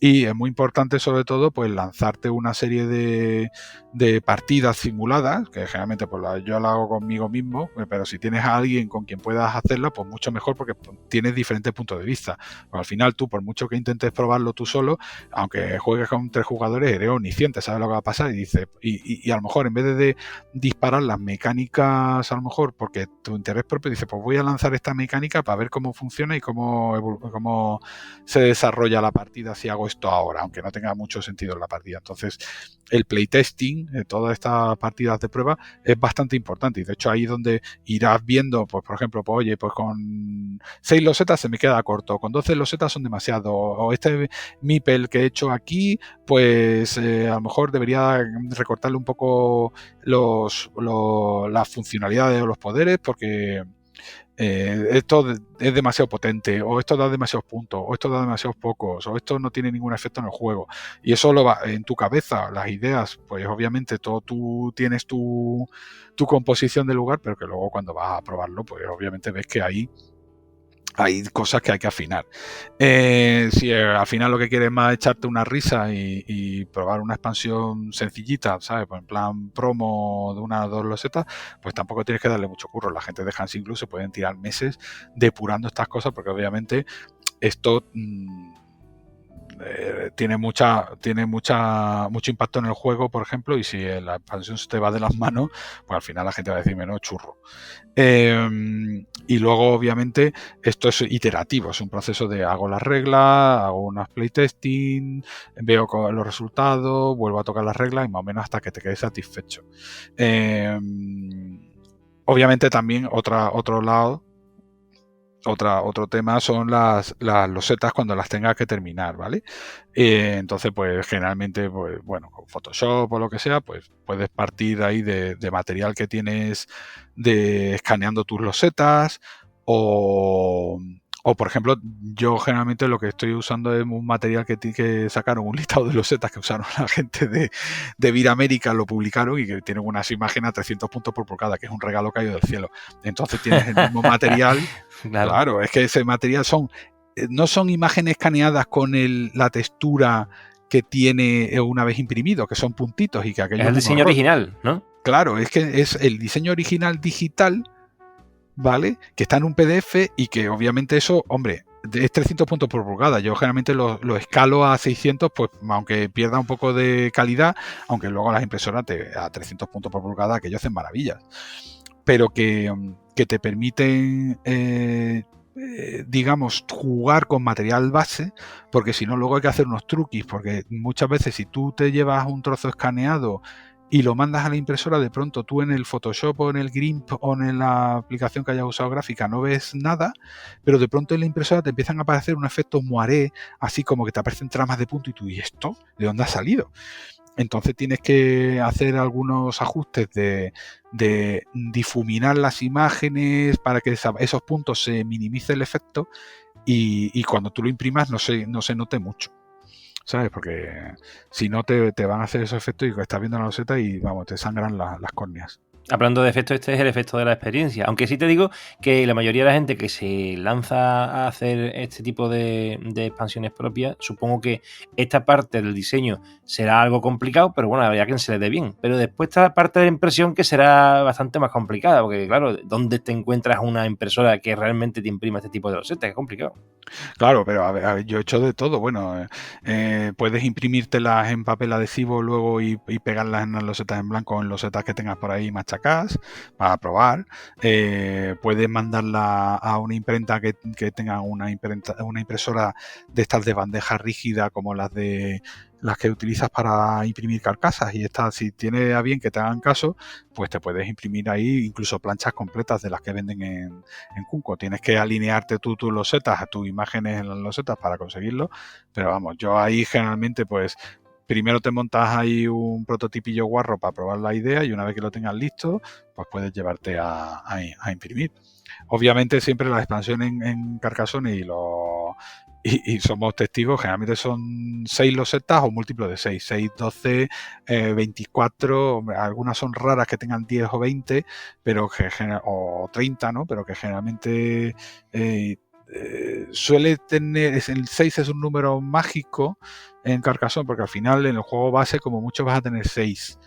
Y es muy importante, sobre todo, pues lanzarte una serie de partidas simuladas, que generalmente pues yo la hago conmigo mismo, pero si tienes a alguien con quien puedas hacerla, pues mucho mejor, porque tienes diferentes puntos de vista. Pues al final tú, por mucho que intentes probarlo tú solo, aunque juegues con 3 jugadores, eres omnisciente, sabes lo que va a pasar, y a lo mejor en vez de disparar las mecánicas, a lo mejor porque tu interés propio dice, pues voy a lanzar esta mecánica para ver cómo funciona y cómo se desarrolla la partida si hago esto ahora, aunque no tenga mucho sentido en la partida. Entonces, el playtesting, todas estas partidas de prueba, es bastante importante. Y de hecho, ahí es donde irás viendo, pues por ejemplo, pues oye, pues con 6 losetas se me queda corto, con 12 losetas son demasiado, o este meeple que he hecho aquí, pues a lo mejor debería recortarle un poco las funcionalidades o los poderes, porque esto es demasiado potente, o esto da demasiados puntos, o esto da demasiados pocos, o esto no tiene ningún efecto en el juego. Y eso lo va en tu cabeza, las ideas, pues obviamente tú tienes tu composición del lugar, pero que luego cuando vas a probarlo, pues obviamente ves que hay cosas que hay que afinar. Si al final lo que quieres es más echarte una risa y probar una expansión sencillita, ¿sabes? Pues en plan promo de 1 o 2 losetas, pues tampoco tienes que darle mucho curro. La gente de Hans incluso pueden tirar meses depurando estas cosas, porque obviamente esto tiene mucho impacto en el juego, por ejemplo, y si la expansión se te va de las manos, pues al final la gente va a decir menos churro. Y luego obviamente esto es iterativo, es un proceso de hago las reglas, hago unas playtesting, veo los resultados, vuelvo a tocar las reglas y más o menos hasta que te quedes satisfecho. Obviamente también otro tema son las losetas cuando las tengas que terminar, ¿vale? Entonces, pues generalmente, pues bueno, con Photoshop o lo que sea, pues puedes partir ahí de material que tienes escaneando tus losetas, o por ejemplo, yo generalmente lo que estoy usando es un material que sacaron, un listado de losetas que usaron la gente de Viramérica, lo publicaron y que tienen unas imágenes a 300 puntos por pulgada, que es un regalo caído del cielo. Entonces tienes el mismo material. Claro, es que ese material no son imágenes escaneadas con la textura que tiene una vez imprimido, que son puntitos y que aquello es el diseño original, ¿no? Claro, es que es el diseño original digital, ¿vale? Que está en un PDF y que obviamente eso, hombre, es 300 puntos por pulgada. Yo generalmente lo escalo a 600, pues aunque pierda un poco de calidad, aunque luego las impresoras a 300 puntos por pulgada, aquello hacen maravillas. Pero que te permiten, digamos, jugar con material base, porque si no luego hay que hacer unos truquis, porque muchas veces si tú te llevas un trozo escaneado y lo mandas a la impresora, de pronto tú en el Photoshop o en el GIMP o en la aplicación que hayas usado gráfica no ves nada, pero de pronto en la impresora te empiezan a aparecer un efecto moiré, así como que te aparecen tramas de punto y tú, ¿y esto? ¿De dónde ha salido? Entonces tienes que hacer algunos ajustes de difuminar las imágenes para que esos puntos se minimice el efecto y cuando tú lo imprimas no se note mucho, ¿sabes? Porque si no te van a hacer esos efectos y estás viendo la loseta y vamos, te sangran las córneas. Hablando de efecto, este es el efecto de la experiencia. Aunque sí te digo que la mayoría de la gente que se lanza a hacer este tipo de expansiones propias, supongo que esta parte del diseño será algo complicado, pero bueno, habría quien se le dé bien. Pero después está la parte de la impresión que será bastante más complicada, porque claro, ¿dónde te encuentras una impresora que realmente te imprima este tipo de losetas? Es complicado. Claro, pero a ver, yo he hecho de todo. Bueno, puedes imprimírtelas en papel adhesivo luego y pegarlas en las losetas en blanco, en losetas que tengas por ahí machacadas para probar. Puedes mandarla a una imprenta que tenga una impresora de estas de bandeja rígida como las que utilizas para imprimir carcasas, y si tiene a bien que te hagan caso, pues te puedes imprimir ahí incluso planchas completas de las que venden en Cunco. Tienes que alinearte tus losetas a tus imágenes en las losetas para conseguirlo, pero vamos, yo ahí generalmente pues primero te montas ahí un prototipillo guarro para probar la idea y una vez que lo tengas listo, pues puedes llevarte a imprimir. Obviamente siempre la expansión en Carcassonne y somos testigos, generalmente son 6 losetas o múltiplos de 6, 6, 12, 24, algunas son raras que tengan 10 o 20, pero o 30, ¿no? Pero que generalmente suele tener, el 6 es un número mágico en Carcassonne, porque al final en el juego base como mucho vas a tener 6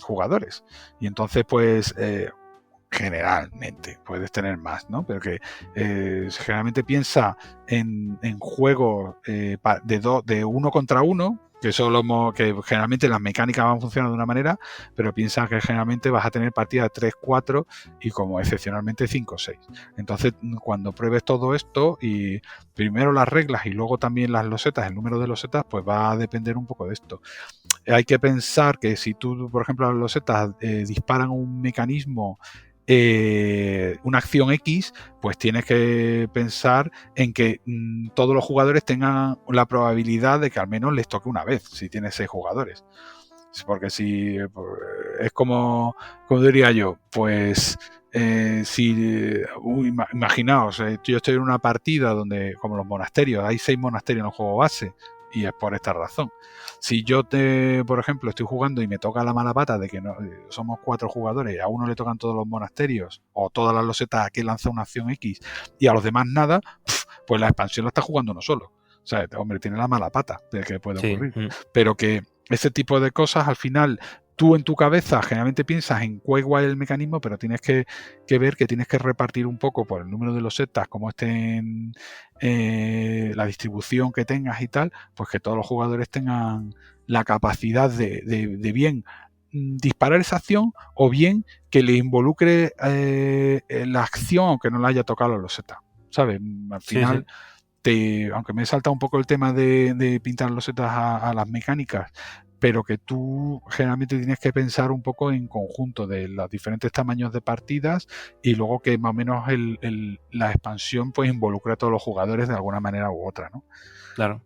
jugadores, y entonces pues generalmente puedes tener más, ¿no? Pero que generalmente piensa en juegos de 1 contra 1, Que que generalmente las mecánicas van a funcionar de una manera, pero piensa que generalmente vas a tener partidas de 3, 4 y como excepcionalmente 5 o 6. Entonces, cuando pruebes todo esto y primero las reglas y luego también las losetas, el número de losetas, pues va a depender un poco de esto. Hay que pensar que si tú, por ejemplo, las losetas disparan un mecanismo, una acción X, pues tienes que pensar en que todos los jugadores tengan la probabilidad de que al menos les toque una vez, si tienes 6 jugadores. Porque si es como diría yo, pues imaginaos, yo estoy en una partida donde, como los monasterios, hay 6 monasterios en el juego base, y es por esta razón. Si yo por ejemplo, estoy jugando y me toca la mala pata de que no, somos 4 jugadores y a uno le tocan todos los monasterios o todas las losetas a que lanza una acción X y a los demás nada, pues la expansión la está jugando uno solo. O sea, hombre, tiene la mala pata de que puede ocurrir. Pero que ese tipo de cosas, al final, tú en tu cabeza generalmente piensas en cuál igual el mecanismo, pero tienes que ver que tienes que repartir un poco por el número de losetas, cómo estén, la distribución que tengas y tal, pues que todos los jugadores tengan la capacidad de bien disparar esa acción o bien que le involucre la acción aunque no le haya tocado la loseta, ¿sabes? Al final, aunque me he saltado un poco el tema de pintar losetas a las mecánicas, pero que tú generalmente tienes que pensar un poco en conjunto de los diferentes tamaños de partidas y luego que más o menos la expansión pues involucre a todos los jugadores de alguna manera u otra, ¿no? Claro.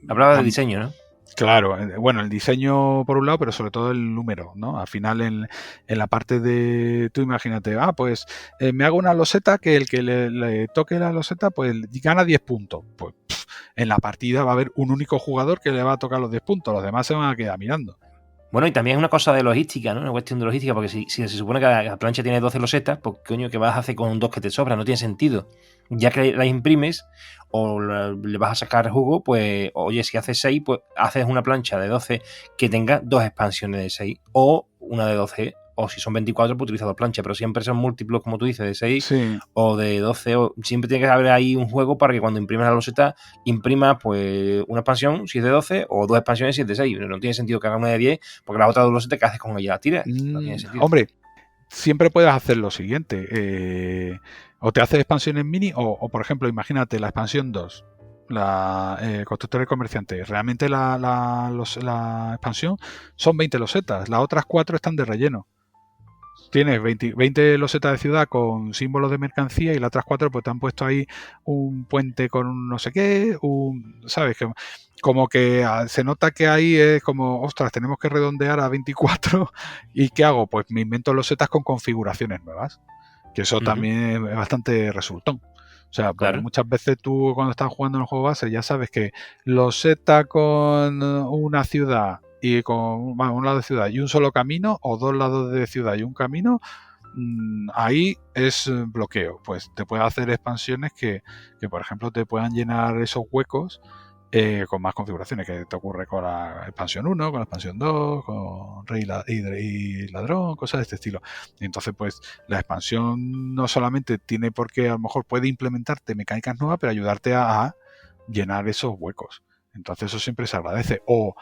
Hablaba del diseño, ¿no? Claro, bueno, el diseño por un lado, pero sobre todo el número, ¿no? Al final en la parte de, tú imagínate, pues me hago una loseta que el que le toque la loseta pues gana 10 puntos. Pues en la partida va a haber un único jugador que le va a tocar los 10 puntos, los demás se van a quedar mirando. Bueno, y también es una cosa de logística, ¿no? Una cuestión de logística, porque si se supone que la plancha tiene 12 losetas, pues coño, ¿qué vas a hacer con 2 que te sobran? No tiene sentido. Ya que las imprimes o le vas a sacar jugo, pues, oye, si haces 6, pues haces una plancha de 12 que tenga 2 expansiones de 6 o una de 12, o si son 24, pues utiliza 2 planchas, pero siempre son múltiplos, como tú dices, de 6 o de 12, o siempre tiene que haber ahí un juego para que cuando imprimas la loseta, imprimas pues una expansión si es de 12 o 2 expansiones si es de 6. No tiene sentido que haga una de 10, porque la otra de loseta, ¿qué haces con ella? ¿La tiras? No tiene sentido. Hombre, siempre puedes hacer lo siguiente, o te haces expansiones mini o por ejemplo, imagínate la expansión 2, la constructor y comerciante. Realmente la expansión son 20 losetas, las otras 4 están de relleno. Tienes 20 losetas de ciudad con símbolos de mercancía y las otras 4 pues te han puesto ahí un puente con un no sé qué, ¿sabes? Como que se nota que ahí es como, ostras, tenemos que redondear a 24 y ¿qué hago? Pues me invento losetas con configuraciones nuevas, que eso también es bastante resultón. O sea, porque muchas veces tú cuando estás jugando en el juego base ya sabes que loseta con una ciudad y con un lado de ciudad y un solo camino, o 2 lados de ciudad y un camino, ahí es bloqueo. Pues te puede hacer expansiones que por ejemplo te puedan llenar esos huecos con más configuraciones, que te ocurre con la expansión 1, con la expansión 2, con Rey y Ladrón, cosas de este estilo. Y entonces pues la expansión no solamente tiene por qué, a lo mejor puede implementarte mecánicas nuevas, pero ayudarte a llenar esos huecos. Entonces eso siempre se agradece. O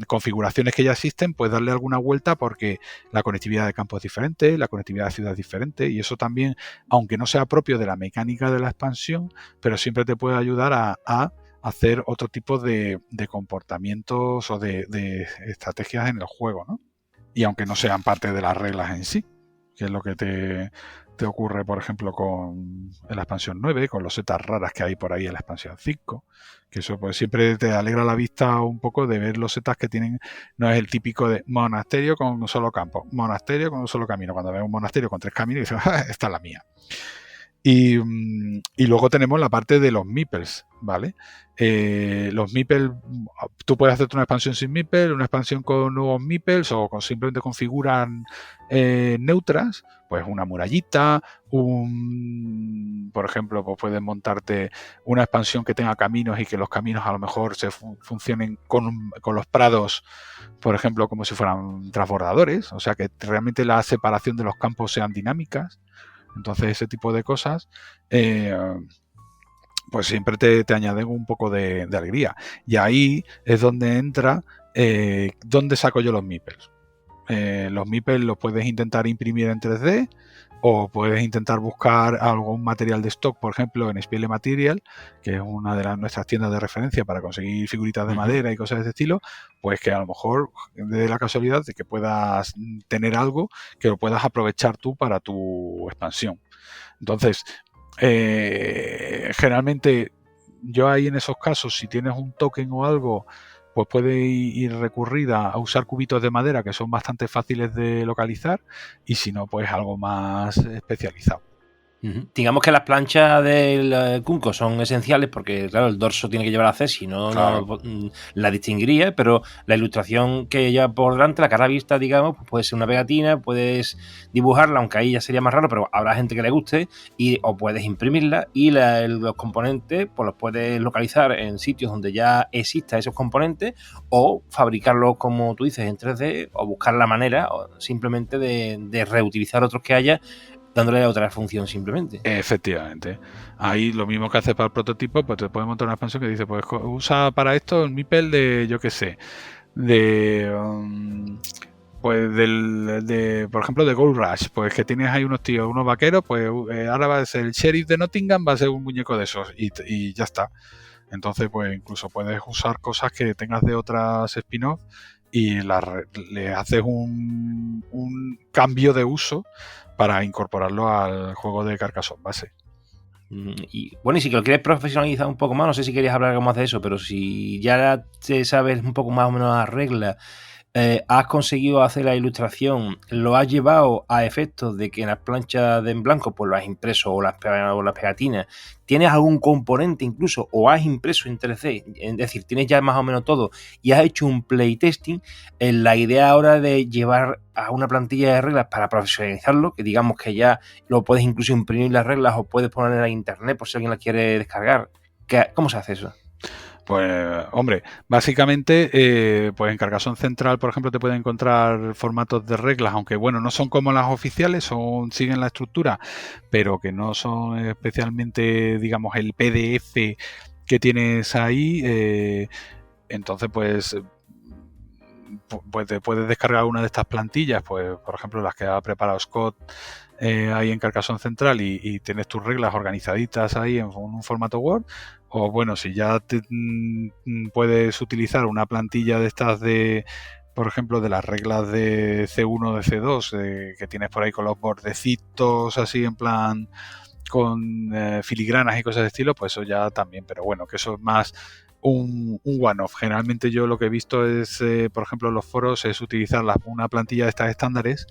configuraciones que ya existen, pues darle alguna vuelta porque la conectividad de campo es diferente, la conectividad de ciudad es diferente, y eso también, aunque no sea propio de la mecánica de la expansión, pero siempre te puede ayudar a hacer otro tipo de comportamientos o de estrategias en el juego, ¿no? Y aunque no sean parte de las reglas en sí, que es lo que te ocurre, por ejemplo, en la expansión 9, con los setas raras que hay por ahí en la expansión 5, que eso pues siempre te alegra la vista un poco de ver los setas que tienen, no es el típico de monasterio con un solo campo, monasterio con un solo camino. Cuando ves un monasterio con 3 caminos, dices, esta es la mía. Y luego tenemos la parte de los meeples, ¿vale? Los meeples, tú puedes hacerte una expansión sin meeples, una expansión con nuevos meeples o simplemente con figuras neutras, pues una murallita, por ejemplo, pues puedes montarte una expansión que tenga caminos y que los caminos a lo mejor se funcionen con los prados, por ejemplo, como si fueran transbordadores, o sea que realmente la separación de los campos sean dinámicas. Entonces ese tipo de cosas pues siempre te añaden un poco de alegría. Y ahí es donde entra dónde saco yo los meeples. Los meeples los puedes intentar imprimir en 3D o puedes intentar buscar algún material de stock, por ejemplo, en Spiele Material, que es una de nuestras tiendas de referencia para conseguir figuritas de madera y cosas de ese estilo, pues que a lo mejor de la casualidad de que puedas tener algo que lo puedas aprovechar tú para tu expansión. Entonces, generalmente yo ahí en esos casos, si tienes un token o algo, pues puede ir recurrir a usar cubitos de madera que son bastante fáciles de localizar, y si no, pues algo más especializado. Digamos que las planchas del Kunko son esenciales porque, claro, el dorso tiene que llevar a C, si no, Claro. no la distinguiría, pero la ilustración que lleva por delante, la cara vista, digamos, pues puede ser una pegatina, puedes dibujarla, aunque ahí ya sería más raro, pero habrá gente que le guste, o puedes imprimirla y los componentes pues los puedes localizar en sitios donde ya existan esos componentes o fabricarlos, como tú dices, en 3D o buscar la manera simplemente de reutilizar otros que haya, dándole otra función simplemente. Efectivamente. Ahí lo mismo que haces para el prototipo, pues te puedes montar una expansión que dice, pues usa para esto el MIPEL de, yo qué sé, de... pues por ejemplo, de Gold Rush, pues que tienes ahí unos tíos, unos vaqueros, pues ahora va a ser el sheriff de Nottingham, va a ser un muñeco de esos y ya está. Entonces, pues incluso puedes usar cosas que tengas de otras spin-off y le haces un cambio de uso para incorporarlo al juego de Carcassonne base. Y bueno, y si lo quieres profesionalizar un poco más, no sé si querías hablar algo más de eso, pero si ya te sabes un poco más o menos las reglas, has conseguido hacer la ilustración, lo has llevado a efectos de que en las planchas de en blanco pues lo has impreso o las pegatinas, tienes algún componente incluso o has impreso en 3D, es decir, tienes ya más o menos todo y has hecho un playtesting, la idea ahora de llevar a una plantilla de reglas para profesionalizarlo, que digamos que ya lo puedes incluso imprimir las reglas o puedes poner en internet por si alguien las quiere descargar. ¿Cómo se hace eso? Pues, hombre, básicamente, pues en Carcassonne Central, por ejemplo, te pueden encontrar formatos de reglas, aunque bueno, no son como las oficiales, siguen la estructura, pero que no son especialmente, digamos, el PDF que tienes ahí. Entonces, pues te puedes descargar una de estas plantillas, pues por ejemplo las que ha preparado Scott ahí en Carcassonne Central y tienes tus reglas organizaditas ahí en un formato Word. O bueno, si ya puedes utilizar una plantilla de estas por ejemplo, de las reglas de C1 de C2 que tienes por ahí con los bordecitos así en plan con filigranas y cosas de estilo, pues eso ya también, pero bueno, que eso es más un one-off. Generalmente yo lo que he visto es, por ejemplo, en los foros es utilizar una plantilla de estas estándares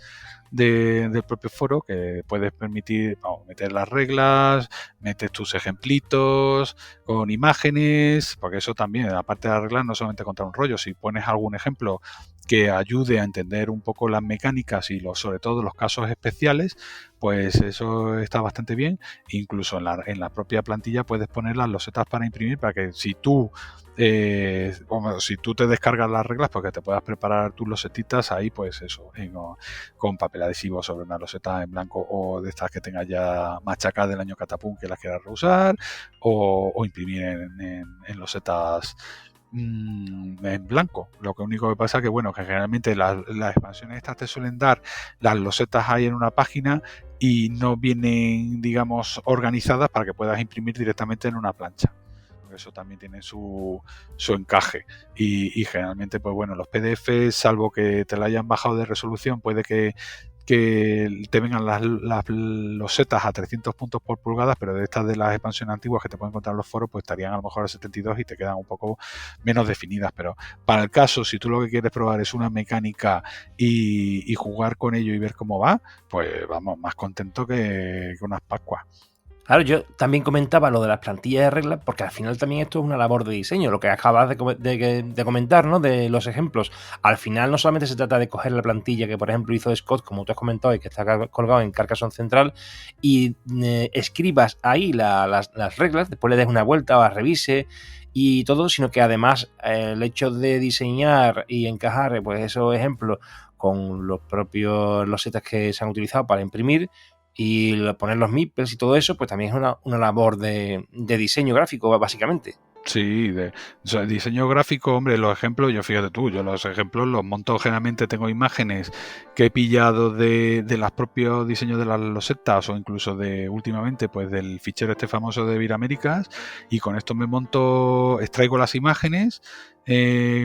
del propio foro que puedes permitir meter las reglas, metes tus ejemplitos con imágenes, porque eso también, aparte de las reglas, no solamente contar un rollo, si pones algún ejemplo que ayude a entender un poco las mecánicas y sobre todo los casos especiales, pues eso está bastante bien. Incluso en la propia plantilla puedes poner las losetas para imprimir para que si tú te descargas las reglas, pues que te puedas preparar tus losetitas ahí, pues eso, con papel adhesivo sobre una loseta en blanco o de estas que tengas ya machacadas del año catapum que las quieras reusar o imprimir en losetas en blanco. Lo que único que pasa es que bueno, que generalmente las expansiones estas te suelen dar las losetas ahí en una página y no vienen, digamos, organizadas para que puedas imprimir directamente en una plancha. Eso también tiene su encaje y generalmente pues bueno, los PDFs, salvo que te la hayan bajado de resolución, puede que te vengan las losetas a 300 puntos por pulgada, pero de estas de las expansiones antiguas que te pueden encontrar en los foros, pues estarían a lo mejor a 72 y te quedan un poco menos definidas. Pero para el caso, si tú lo que quieres probar es una mecánica y jugar con ello y ver cómo va, pues vamos, más contento que unas pascuas. Claro, yo también comentaba lo de las plantillas de reglas, porque al final también esto es una labor de diseño, lo que acabas de comentar, ¿no? De los ejemplos. Al final no solamente se trata de coger la plantilla que, por ejemplo, hizo Scott, como tú has comentado, y que está colgado en Carcassonne Central, y escribas ahí las reglas, después le des una vuelta o las revise y todo, sino que además el hecho de diseñar y encajar pues esos ejemplos con los propios losetas que se han utilizado para imprimir, y poner los meeples y todo eso, pues también es una labor de diseño gráfico, básicamente. Sí, o sea, diseño gráfico, hombre, los ejemplos, fíjate tú, yo los ejemplos los monto generalmente, tengo imágenes que he pillado de los propios diseños de las losetas o incluso de últimamente, pues del fichero este famoso de Viraméricas, y con esto me monto, extraigo las imágenes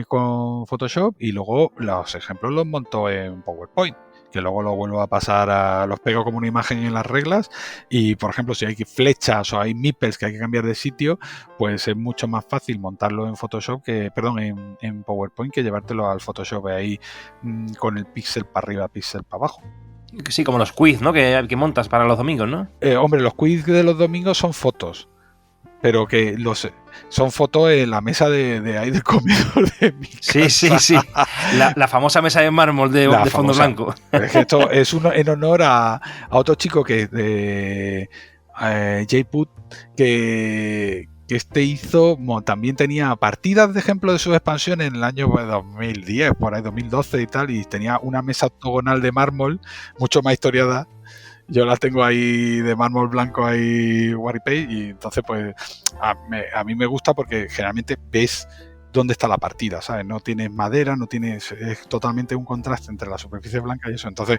con Photoshop y luego los ejemplos los monto en PowerPoint, que luego lo vuelvo a pasar los pego como una imagen en las reglas, y por ejemplo si hay flechas o hay meeples que hay que cambiar de sitio, pues es mucho más fácil montarlo en Photoshop en PowerPoint que llevártelo al Photoshop ahí con el píxel para arriba, píxel para abajo. Sí, como los quiz, ¿no? Que montas para los domingos, ¿no? Hombre, los quiz de los domingos son fotos, pero que son fotos en la mesa de ahí del comedor de mi casa. Sí. La famosa mesa de mármol de fondo blanco. Es que esto es en honor a otro chico que Jay Put, que hizo, también tenía partidas de ejemplo de sus expansiones en el año 2010, por ahí 2012 y tal, y tenía una mesa octogonal de mármol, mucho más historiada. Yo las tengo ahí de mármol blanco ahí Waripay, y entonces pues a mí me gusta porque generalmente ves dónde está la partida, ¿sabes? No tienes madera, es totalmente un contraste entre la superficie blanca y eso. Entonces,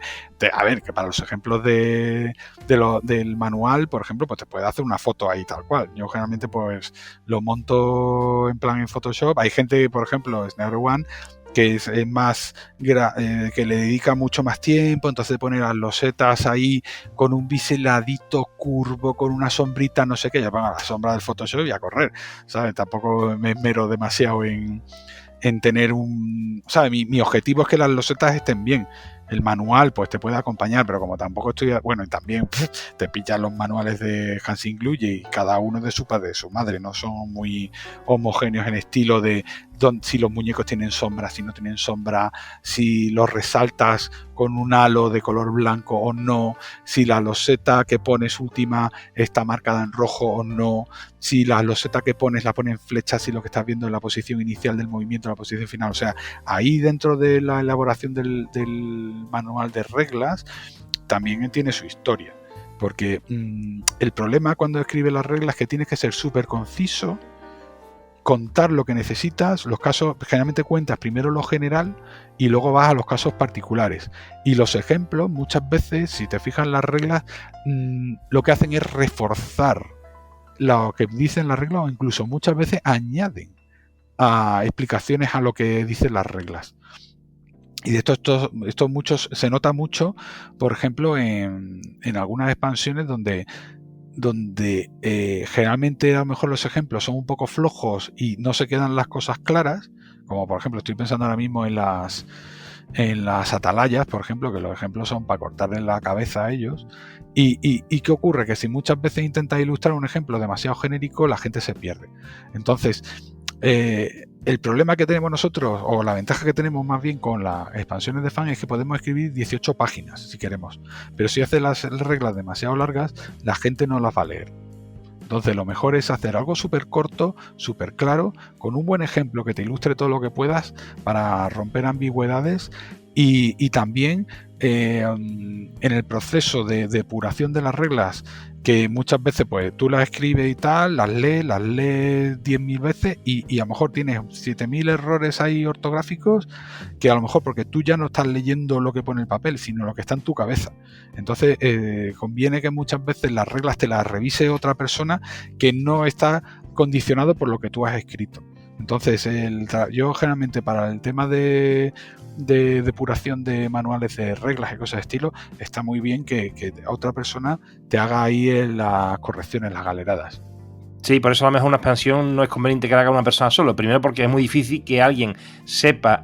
a ver, que para los ejemplos del manual, por ejemplo, pues te puede hacer una foto ahí tal cual. Yo generalmente pues lo monto en plan en Photoshop. Hay gente, por ejemplo, Snare One, que es más que le dedica mucho más tiempo, entonces pone las losetas ahí con un biseladito curvo, con una sombrita, no sé qué, ya pongo la sombra del Photoshop y a correr, ¿sabes? Tampoco me esmero demasiado en tener ¿sabes? Mi objetivo es que las losetas estén bien. El manual pues te puede acompañar, pero como tampoco estoy... Bueno, y también te pillan los manuales de Hansing Glue y cada uno de su padre, de su madre, no son muy homogéneos en estilo de si los muñecos tienen sombra, si no tienen sombra, si los resaltas con un halo de color blanco o no, si la loseta que pones última está marcada en rojo o no, si la loseta que pones la pone en flechas, si lo que estás viendo es la posición inicial del movimiento, la posición final. O sea, ahí dentro de la elaboración del manual de reglas también tiene su historia, porque el problema cuando escribes las reglas es que tienes que ser súper conciso, contar lo que necesitas, los casos, generalmente cuentas primero lo general y luego vas a los casos particulares, y los ejemplos muchas veces, si te fijas en las reglas, lo que hacen es reforzar lo que dicen las reglas, o incluso muchas veces añaden explicaciones a lo que dicen las reglas. Y de esto muchos se nota mucho, por ejemplo, en algunas expansiones donde generalmente a lo mejor los ejemplos son un poco flojos y no se quedan las cosas claras, como por ejemplo estoy pensando ahora mismo en las atalayas, por ejemplo, que los ejemplos son para cortarle la cabeza a ellos. ¿Y qué ocurre? Que si muchas veces intentas ilustrar un ejemplo demasiado genérico, la gente se pierde. Entonces, el problema que tenemos nosotros, o la ventaja que tenemos más bien con las expansiones de fan, es que podemos escribir 18 páginas si queremos, pero si haces las reglas demasiado largas, la gente no las va a leer. Entonces lo mejor es hacer algo súper corto, súper claro, con un buen ejemplo que te ilustre todo lo que puedas para romper ambigüedades, y también en el proceso de depuración de las reglas, que muchas veces pues tú las escribes y tal, las lees 10.000 veces y a lo mejor tienes 7.000 errores ahí ortográficos, que a lo mejor porque tú ya no estás leyendo lo que pone el papel, sino lo que está en tu cabeza. Entonces conviene que muchas veces las reglas te las revise otra persona que no está condicionado por lo que tú has escrito. Entonces yo generalmente para el tema de depuración de manuales de reglas y cosas de estilo, está muy bien que otra persona te haga ahí las correcciones, las galeradas. Sí, por eso a lo mejor una expansión no es conveniente que la haga una persona solo. Primero porque es muy difícil que alguien sepa,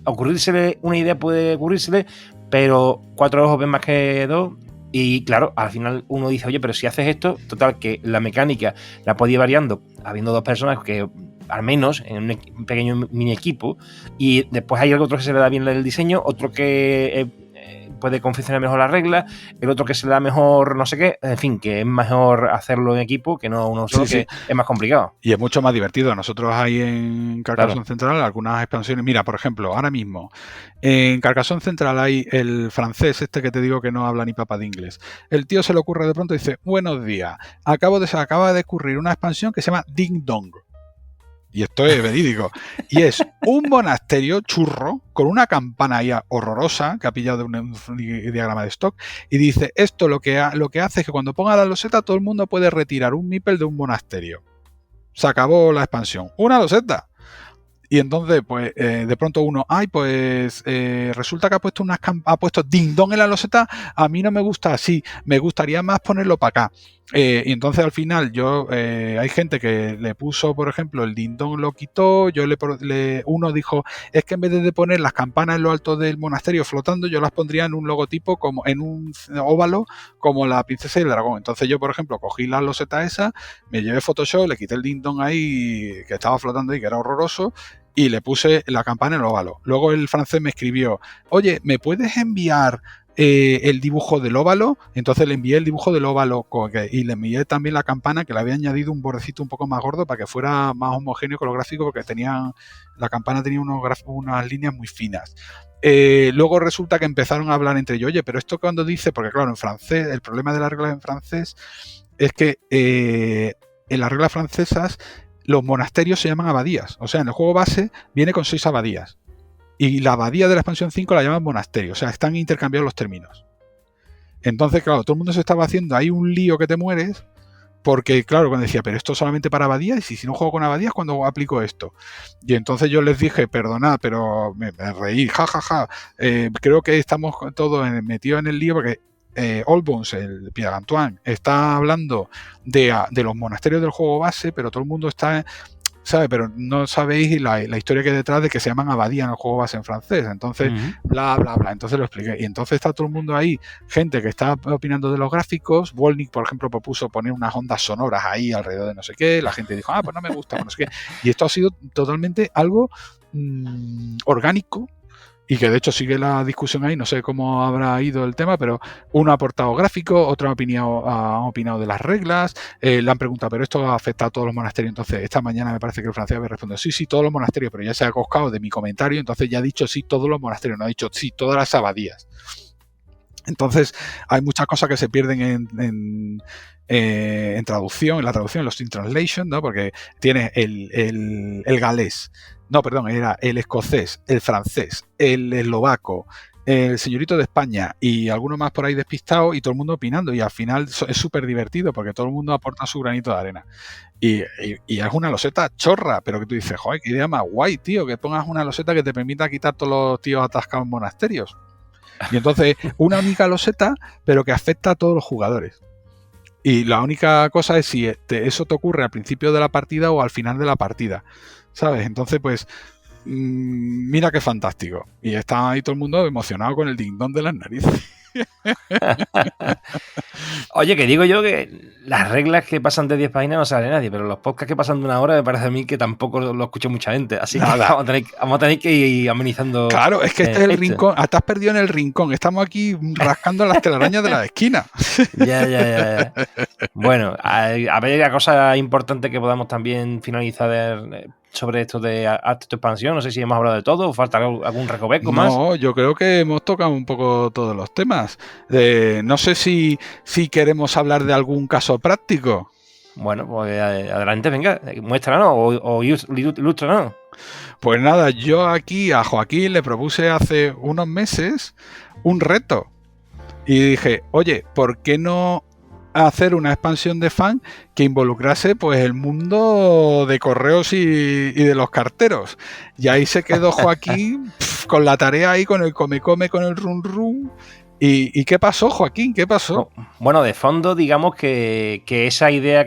ocurrírsele una idea puede ocurrírsele, pero 4 ojos ven más que 2. Y claro, al final uno dice, oye, pero si haces esto, total, que la mecánica la puede ir variando, habiendo 2 personas que al menos en un pequeño mini equipo, y después hay otro que se le da bien el diseño, otro que puede confeccionar mejor las reglas, el otro que se le da mejor no sé qué, en fin, que es mejor hacerlo en equipo que no uno solo, que es más complicado. Y es mucho más divertido. Nosotros hay en Carcassonne Central algunas expansiones. Mira, por ejemplo, ahora mismo en Carcassonne Central hay el francés este que te digo que no habla ni papa de inglés. El tío se le ocurre de pronto y dice: buenos días, acaba de ocurrir una expansión que se llama Ding Dong. Y esto es verídico. Y es un monasterio churro con una campana ahí horrorosa que ha pillado de un diagrama de stock. Y dice: esto lo que hace es que cuando ponga la loseta todo el mundo puede retirar un meeple de un monasterio. Se acabó la expansión. ¡Una loseta! Y entonces, pues, de pronto uno, resulta que ha puesto Ding Dong en la loseta. A mí no me gusta así, me gustaría más ponerlo para acá. Y entonces al final hay gente que le puso, por ejemplo, el Ding Dong lo quitó. Uno dijo: es que en vez de poner las campanas en lo alto del monasterio flotando, yo las pondría en un logotipo, como en un óvalo, como la princesa y el dragón. Entonces yo, por ejemplo, cogí la loseta esa, me llevé Photoshop, le quité el Ding Dong ahí que estaba flotando y que era horroroso, y le puse la campana en el óvalo. Luego el francés me escribió: oye, ¿me puedes enviar el dibujo del óvalo? Entonces le envié el dibujo del óvalo y le envié también la campana, que le había añadido un bordecito un poco más gordo para que fuera más homogéneo con los gráficos, porque la campana tenía unas líneas muy finas. Luego resulta que empezaron a hablar entre ellos: oye, pero esto cuando dice, porque claro, en francés, el problema de las reglas en francés es que en las reglas francesas los monasterios se llaman abadías. O sea, en el juego base viene con 6 abadías. Y la abadía de la expansión 5 la llaman monasterio. O sea, están intercambiados los términos. Entonces, claro, todo el mundo se estaba haciendo ahí un lío que te mueres. Porque, claro, cuando decía: pero esto solamente para abadías, y si no juego con abadías, ¿cuándo aplico esto? Y entonces yo les dije: perdonad, pero me reí, jajaja. Creo que estamos todos metidos en el lío, porque Allbones, el Pierre Antoine, está hablando de los monasterios del juego base, pero todo el mundo está, ¿sabe? Pero no sabéis la historia que hay detrás de que se llaman abadía en el juego base en francés. Entonces, bla, bla, bla. Entonces lo expliqué. Y entonces está todo el mundo ahí, gente que está opinando de los gráficos. Volnik, por ejemplo, propuso poner unas ondas sonoras ahí alrededor de no sé qué. La gente dijo: pues no me gusta, pues no sé qué. Y esto ha sido totalmente algo orgánico. Y que de hecho sigue la discusión ahí, no sé cómo habrá ido el tema, pero uno ha aportado gráficos, otro ha opinado de las reglas, le han preguntado: ¿pero esto afecta a todos los monasterios? Entonces, esta mañana me parece que el francés había respondido: sí, todos los monasterios, pero ya se ha coscado de mi comentario, entonces ya ha dicho sí, todos los monasterios, no ha dicho sí, todas las abadías. Entonces, hay muchas cosas que se pierden en traducción, en la traducción, en los in translation, ¿no? Porque tienes el galés. No, perdón, era el escocés, el francés, el eslovaco, el señorito de España y alguno más por ahí despistado, y todo el mundo opinando, y al final es súper divertido porque todo el mundo aporta su granito de arena. Y es una loseta chorra, pero que tú dices: joder, qué idea más guay, tío, que pongas una loseta que te permita quitar todos los tíos atascados en monasterios. Y entonces, una única loseta, pero que afecta a todos los jugadores. Y la única cosa es si eso te ocurre al principio de la partida o al final de la partida, ¿sabes? Entonces, pues, mira qué fantástico. Y está ahí todo el mundo emocionado con el Ding Dong de las narices. Oye, que digo yo que las reglas que pasan de 10 páginas no sabe nadie, pero los podcasts que pasan de 1 hora me parece a mí que tampoco lo escucha mucha gente. Así que vamos a tener que ir amenizando. Claro, es que este es el rincón. Estás perdido en el rincón. Estamos aquí rascando las telarañas de la esquina. Ya. Bueno, a ver, la cosa importante que podamos también finalizar sobre esto de Acto de Expansión. No sé si hemos hablado de todo o falta algún recoveco más. No, yo creo que hemos tocado un poco todos los temas. No sé si queremos hablar de algún caso práctico. Bueno, pues adelante, venga, muéstranos o ilústranos. Pues nada, yo aquí a Joaquín le propuse hace unos meses un reto. Y dije: oye, ¿por qué no hacer una expansión de fan que involucrase pues el mundo de correos y de los carteros? Y ahí se quedó Joaquín con la tarea ahí, con el come, con el run. ¿Y qué pasó, Joaquín? ¿Qué pasó? Bueno, de fondo, digamos que esa idea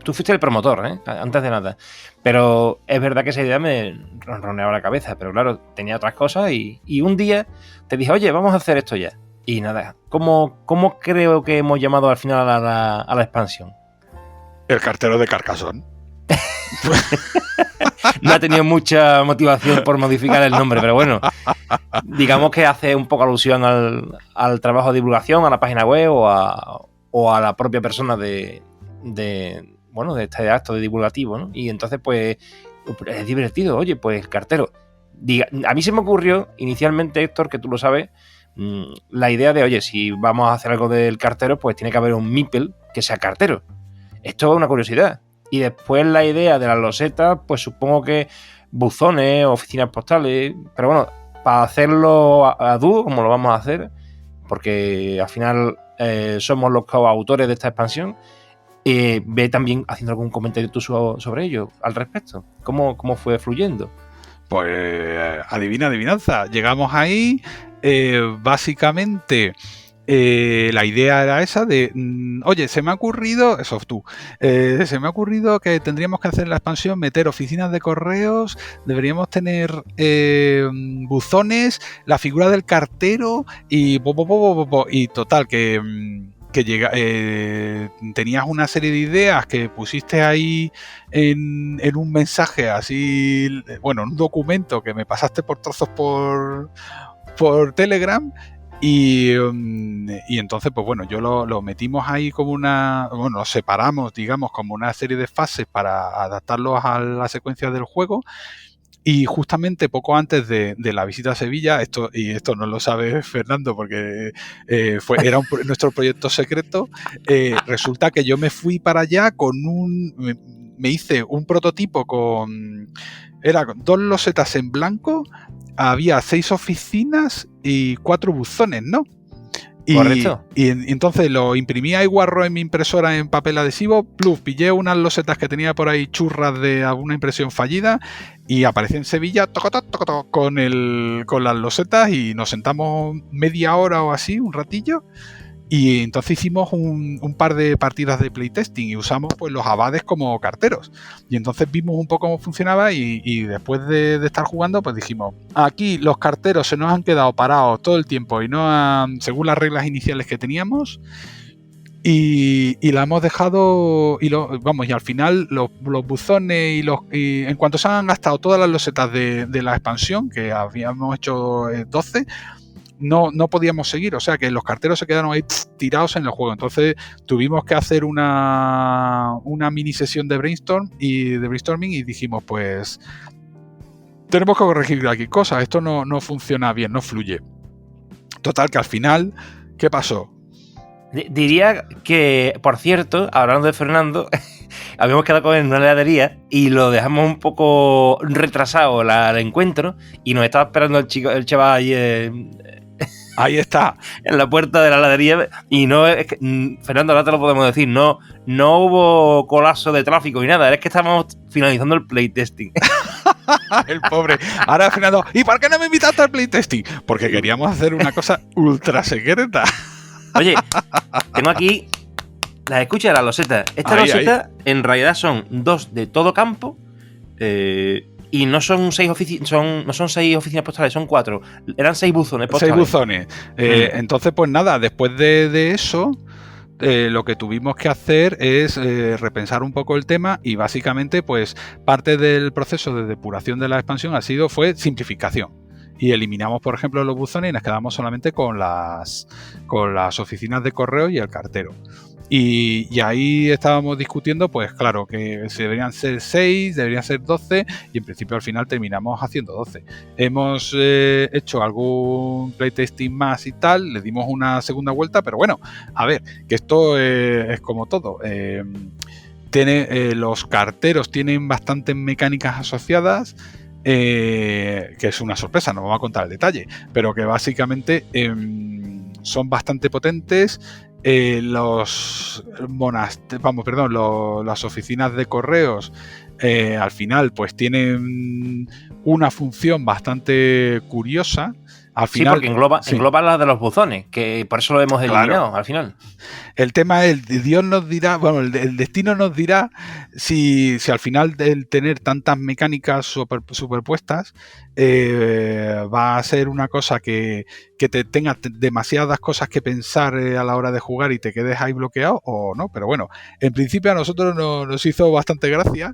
tú fuiste el promotor, antes de nada. Pero es verdad que esa idea me ronroneaba la cabeza. Pero claro, tenía otras cosas y un día te dije: oye, vamos a hacer esto ya. Y nada, ¿cómo creo que hemos llamado al final a la expansión? El cartero de Carcassonne. No ha tenido mucha motivación por modificar el nombre, pero bueno, digamos que hace un poco alusión al trabajo de divulgación, a la página web o a la propia persona de este acto de divulgativo, ¿no? Y entonces, pues, es divertido. Oye, pues, cartero. A mí se me ocurrió inicialmente, Héctor, que tú lo sabes, la idea de, oye, si vamos a hacer algo del cartero, pues tiene que haber un meeple que sea cartero. Esto es una curiosidad. Y después la idea de las losetas, pues supongo que buzones, oficinas postales, pero bueno, para hacerlo a dúo, como lo vamos a hacer, porque al final somos los coautores de esta expansión, ve también haciendo algún comentario tú sobre ello, al respecto. ¿Cómo fue fluyendo? Pues adivinanza. Llegamos ahí, básicamente... la idea era esa de, oye, se me ha ocurrido, eso tú, se me ha ocurrido que tendríamos que hacer la expansión, meter oficinas de correos, deberíamos tener buzones, la figura del cartero y y total, que llega, tenías una serie de ideas que pusiste ahí en un mensaje así, bueno, en un documento que me pasaste por trozos por Telegram. Y entonces, pues bueno, yo lo metimos ahí como lo separamos, digamos, como una serie de fases para adaptarlos a la secuencia del juego. Y justamente poco antes de la visita a Sevilla, esto no lo sabe Fernando porque era nuestro proyecto secreto, resulta que yo me fui para allá me hice un prototipo era 2 losetas en blanco, había 6 oficinas y 4 buzones, ¿no? Correcto. Y entonces lo imprimí ahí guarro en mi impresora en papel adhesivo, pillé unas losetas que tenía por ahí churras de alguna impresión fallida y aparecí en Sevilla con las losetas y nos sentamos media hora o así, un ratillo. Y entonces hicimos un par de partidas de playtesting y usamos pues los abades como carteros. Y entonces vimos un poco cómo funcionaba y después de estar jugando pues dijimos, aquí los carteros se nos han quedado parados todo el tiempo y no han, según las reglas iniciales que teníamos, y la hemos dejado y al final los buzones y en cuanto se han gastado todas las losetas de la expansión, que habíamos hecho 12, no podíamos seguir, o sea que los carteros se quedaron ahí tirados en el juego. Entonces tuvimos que hacer una mini sesión de brainstorming y dijimos, pues tenemos que corregir aquí cosas, esto no funciona bien, no fluye. Total, que al final, ¿qué pasó? Diría que, por cierto, hablando de Fernando, habíamos quedado con él en una heladería y lo dejamos un poco retrasado el encuentro y nos estaba esperando el chaval ahí ahí está, en la puerta de la heladería. Y no es que, Fernando, ahora te lo podemos decir, no hubo colapso de tráfico ni nada, es que estábamos finalizando el playtesting. El pobre. Ahora Fernando, ¿y por qué no me invitaste al playtesting? Porque queríamos hacer una cosa ultra secreta. Oye, tengo aquí las escuchas de las losetas. Estas losetas en realidad son 2 de todo campo y no son 6 oficinas postales, son 4. Eran 6 buzones postales. 6 buzones. Entonces, pues nada, después de eso, lo que tuvimos que hacer es repensar un poco el tema y básicamente, pues parte del proceso de depuración de la expansión fue simplificación. Y eliminamos, por ejemplo, los buzones y nos quedamos solamente con las oficinas de correo y el cartero. Y ahí estábamos discutiendo, pues claro, que si deberían ser 6, deberían ser 12, y en principio al final terminamos haciendo 12. Hemos hecho algún playtesting más y tal, le dimos una segunda vuelta, pero bueno, a ver, que esto es como todo. Los carteros tienen bastantes mecánicas asociadas, que es una sorpresa, no vamos a contar el detalle, pero que básicamente son bastante potentes. Las oficinas de correos al final pues tienen una función bastante curiosa. Al final, sí, porque engloba las de los buzones, que por eso lo hemos eliminado al final. El tema es, Dios nos dirá, bueno, el destino nos dirá si al final del tener tantas mecánicas superpuestas va a ser una cosa que te tengas demasiadas cosas que pensar a la hora de jugar y te quedes ahí bloqueado o no, pero bueno, en principio a nosotros nos hizo bastante gracia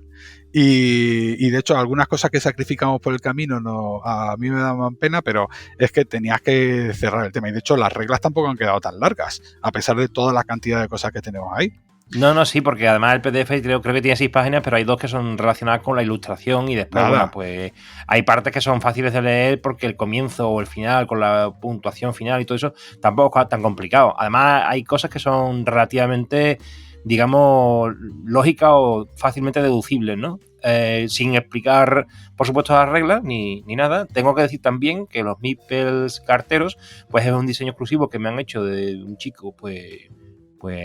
Y de hecho, algunas cosas que sacrificamos por el camino a mí me daban pena, pero es que tenías que cerrar el tema. Y de hecho, las reglas tampoco han quedado tan largas, a pesar de toda la cantidad de cosas que tenemos ahí. No, sí, porque además el PDF creo que tiene 6 páginas, pero hay 2 que son relacionadas con la ilustración y después, bueno, pues hay partes que son fáciles de leer porque el comienzo o el final, con la puntuación final y todo eso, tampoco es tan complicado. Además, hay cosas que son relativamente, digamos, lógicas o fácilmente deducibles, ¿no? Sin explicar, por supuesto, las reglas ni nada. Tengo que decir también que los meeples carteros, pues es un diseño exclusivo que me han hecho de un chico, pues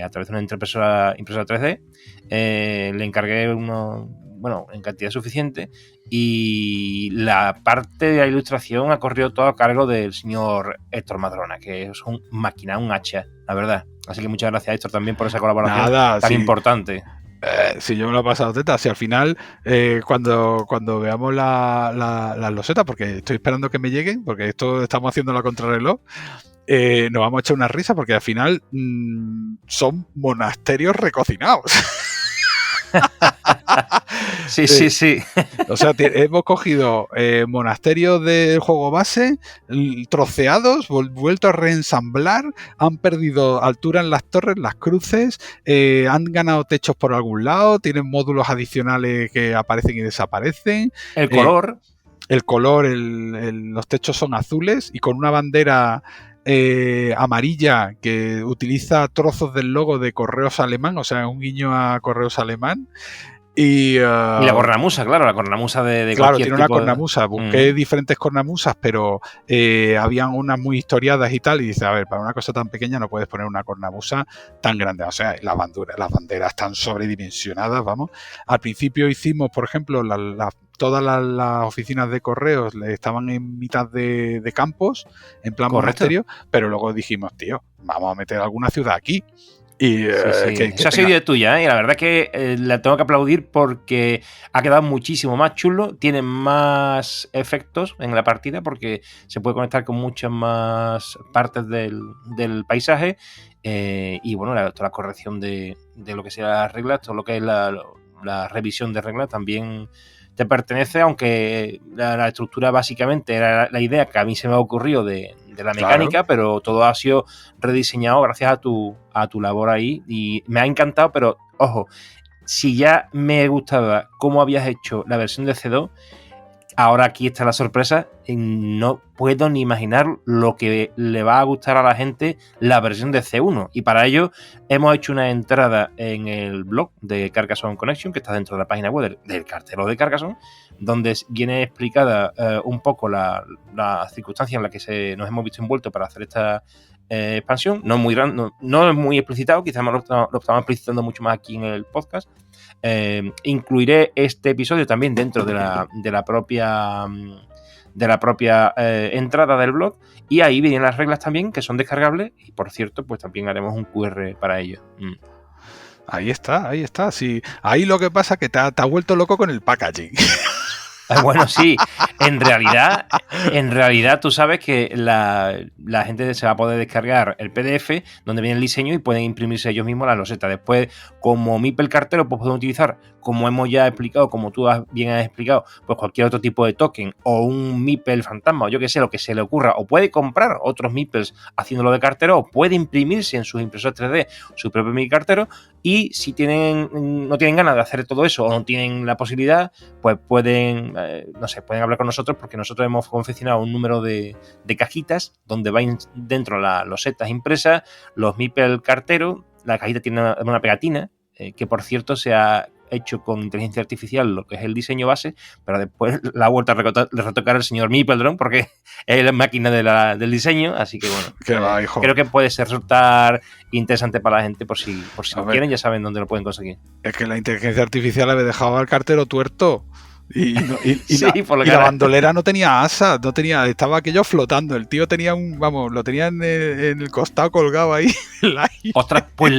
a través de una impresora 3D. Le encargué en cantidad suficiente, y la parte de la ilustración ha corrido todo a cargo del señor Héctor Madrona, que es un máquina, un hacha, la verdad. Así que muchas gracias, Héctor, también por esa colaboración tan importante. Si yo me lo he pasado teta, si al final cuando veamos las losetas, porque estoy esperando que me lleguen, porque esto estamos haciendo la contrarreloj, nos vamos a echar una risa, porque al final son monasterios recocinados. Sí. O sea, hemos cogido monasterios del juego base, troceados, vuelto a reensamblar, han perdido altura en las torres, las cruces, han ganado techos por algún lado, tienen módulos adicionales que aparecen y desaparecen. El color. Los techos son azules y con una bandera amarilla que utiliza trozos del logo de Correos Alemán, o sea, un guiño a Correos Alemán. Y la cornamusa, claro, la cornamusa de claro, cualquier tiene una tipo cornamusa. Busqué diferentes cornamusas, pero habían unas muy historiadas y tal, y dice, a ver, para una cosa tan pequeña no puedes poner una cornamusa tan grande. O sea, las banderas están sobredimensionadas, vamos. Al principio hicimos, por ejemplo, todas las oficinas de correos estaban en mitad de campos, en plan monasterio, pero luego dijimos, tío, vamos a meter alguna ciudad aquí. Y, esa ha sido idea tuya, y la verdad es que la tengo que aplaudir porque ha quedado muchísimo más chulo, tiene más efectos en la partida porque se puede conectar con muchas más partes del paisaje, y bueno, toda la corrección de lo que sea las reglas, todo lo que es la revisión de reglas también te pertenece, aunque la estructura básicamente era la idea que a mí se me ha ocurrido de la mecánica, claro, pero todo ha sido rediseñado gracias a tu labor ahí, y me ha encantado. Pero ojo, si ya me gustaba cómo habías hecho la versión de C2, ahora aquí está la sorpresa. No puedo ni imaginar lo que le va a gustar a la gente la versión de C1, y para ello hemos hecho una entrada en el blog de Carcassonne Connection, que está dentro de la página web del cartero de Carcassonne, donde viene explicada un poco la circunstancia en la que nos hemos visto envueltos para hacer esta expansión. No es muy explicitado, quizás lo estamos explicitando mucho más aquí en el podcast. Incluiré este episodio también dentro de la propia entrada del blog, y ahí vienen las reglas también, que son descargables, y por cierto, pues también haremos un QR para ello. Ahí está. Sí. Ahí lo que pasa es que te ha vuelto loco con el packaging. Bueno, sí, en realidad tú sabes que la gente se va a poder descargar el PDF donde viene el diseño y pueden imprimirse ellos mismos la loseta. Después, como meeple cartero, pues pueden utilizar, como hemos ya explicado, como tú bien has explicado, pues cualquier otro tipo de token o un meeple fantasma, o yo que sé, lo que se le ocurra, o puede comprar otros meeples haciéndolo de cartero, o puede imprimirse en sus impresoras 3D su propio meeple cartero. Y si no tienen ganas de hacer todo eso, o no tienen la posibilidad, pues pueden hablar con nosotros, porque nosotros hemos confeccionado un número de cajitas donde van dentro las losetas impresas, los meeple cartero. La cajita tiene una pegatina, que por cierto se ha hecho con inteligencia artificial lo que es el diseño base, pero después la ha vuelto a retocar el señor Meepledron, porque es la máquina del diseño. Así que bueno, creo que puede resultar interesante para la gente, por si lo quieren, ya saben dónde lo pueden conseguir. Es que la inteligencia artificial había dejado al cartero tuerto. Sí, la bandolera no tenía asa, estaba aquello flotando. El tío tenía lo tenía en el costado colgado ahí. Ostras, pues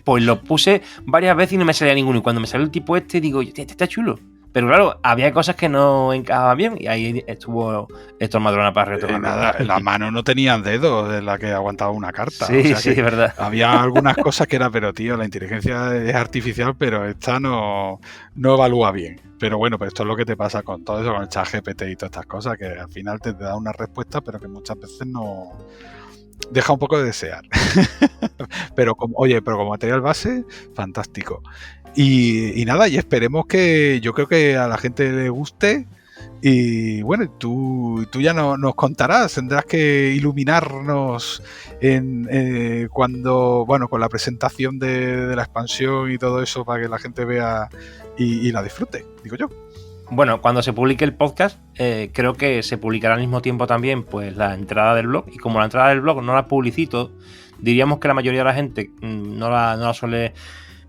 lo puse varias veces y no me salía ninguno. Y cuando me salió el tipo digo, este está chulo. pero claro, había cosas que no encajaban bien y ahí estuvo Héctor Madrona para retomar. Nada, en la mano no tenían dedos de la que aguantaba una carta. Sí, o sea sí, es verdad. Había algunas cosas que era, pero tío, la inteligencia es artificial, pero esta no evalúa bien. Pero bueno, pues esto es lo que te pasa con todo eso, con el ChatGPT y todas estas cosas, que al final te da una respuesta, pero que muchas veces no deja un poco de desear. pero como material base, fantástico. Y nada, y esperemos que yo creo que a la gente le guste. Y bueno, tú ya nos contarás, tendrás que iluminarnos con la presentación de la expansión y todo eso para que la gente vea y la disfrute, digo yo. Bueno, cuando se publique el podcast, creo que se publicará al mismo tiempo también pues la entrada del blog. Y como la entrada del blog no la publicito, diríamos que la mayoría de la gente no la suele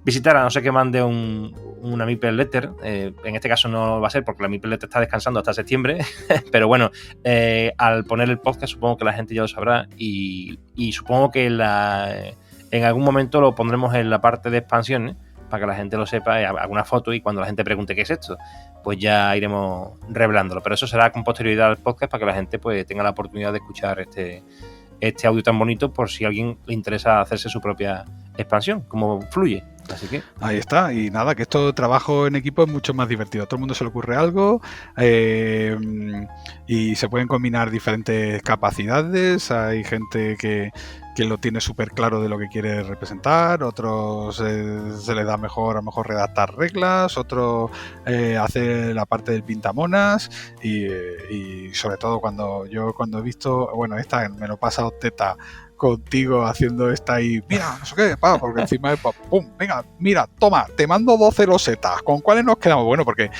visitar, a no ser que mande una Meeple Letter. En este caso no va a ser porque la Meeple Letter está descansando hasta septiembre. Pero bueno, al poner el podcast supongo que la gente ya lo sabrá. Y supongo que en algún momento lo pondremos en la parte de expansiones para que la gente lo sepa, alguna foto, y cuando la gente pregunte qué es esto, pues ya iremos revelándolo. Pero eso será con posterioridad al podcast para que la gente pues tenga la oportunidad de escuchar este audio tan bonito, por si a alguien le interesa hacerse su propia expansión, cómo fluye. Así que ahí está, y nada, que esto trabajo en equipo es mucho más divertido. A todo el mundo se le ocurre algo y se pueden combinar diferentes capacidades. Hay gente que lo tiene súper claro de lo que quiere representar, otros se les da mejor a lo mejor redactar reglas, otros hacer la parte del pintamonas y sobre todo cuando he visto, bueno, esta me lo he pasado teta contigo haciendo esta y mira, no sé qué, porque encima es pum, venga, mira, toma, te mando 12 losetas, ¿con cuáles nos quedamos? Bueno, porque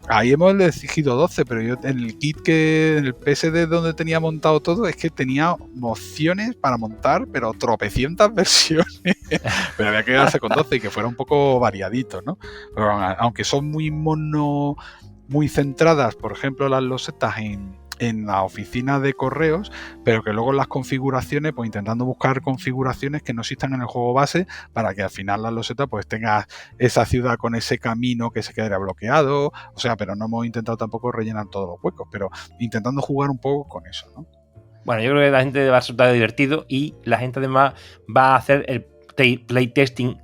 ahí hemos elegido 12, pero yo en el kit en el PSD donde tenía montado todo, es que tenía opciones para montar, pero tropecientas versiones. Pero había que quedarse con 12 y que fuera un poco variadito, ¿no? Pero aunque son muy centradas, por ejemplo, las losetas en la oficina de correos, pero que luego las configuraciones, pues intentando buscar configuraciones que no existan en el juego base para que al final la loseta pues tenga esa ciudad con ese camino que se quedaría bloqueado, o sea, pero no hemos intentado tampoco rellenar todos los huecos, pero intentando jugar un poco con eso, ¿no? Bueno, yo creo que la gente va a resultar divertido y la gente además va a hacer el playtesting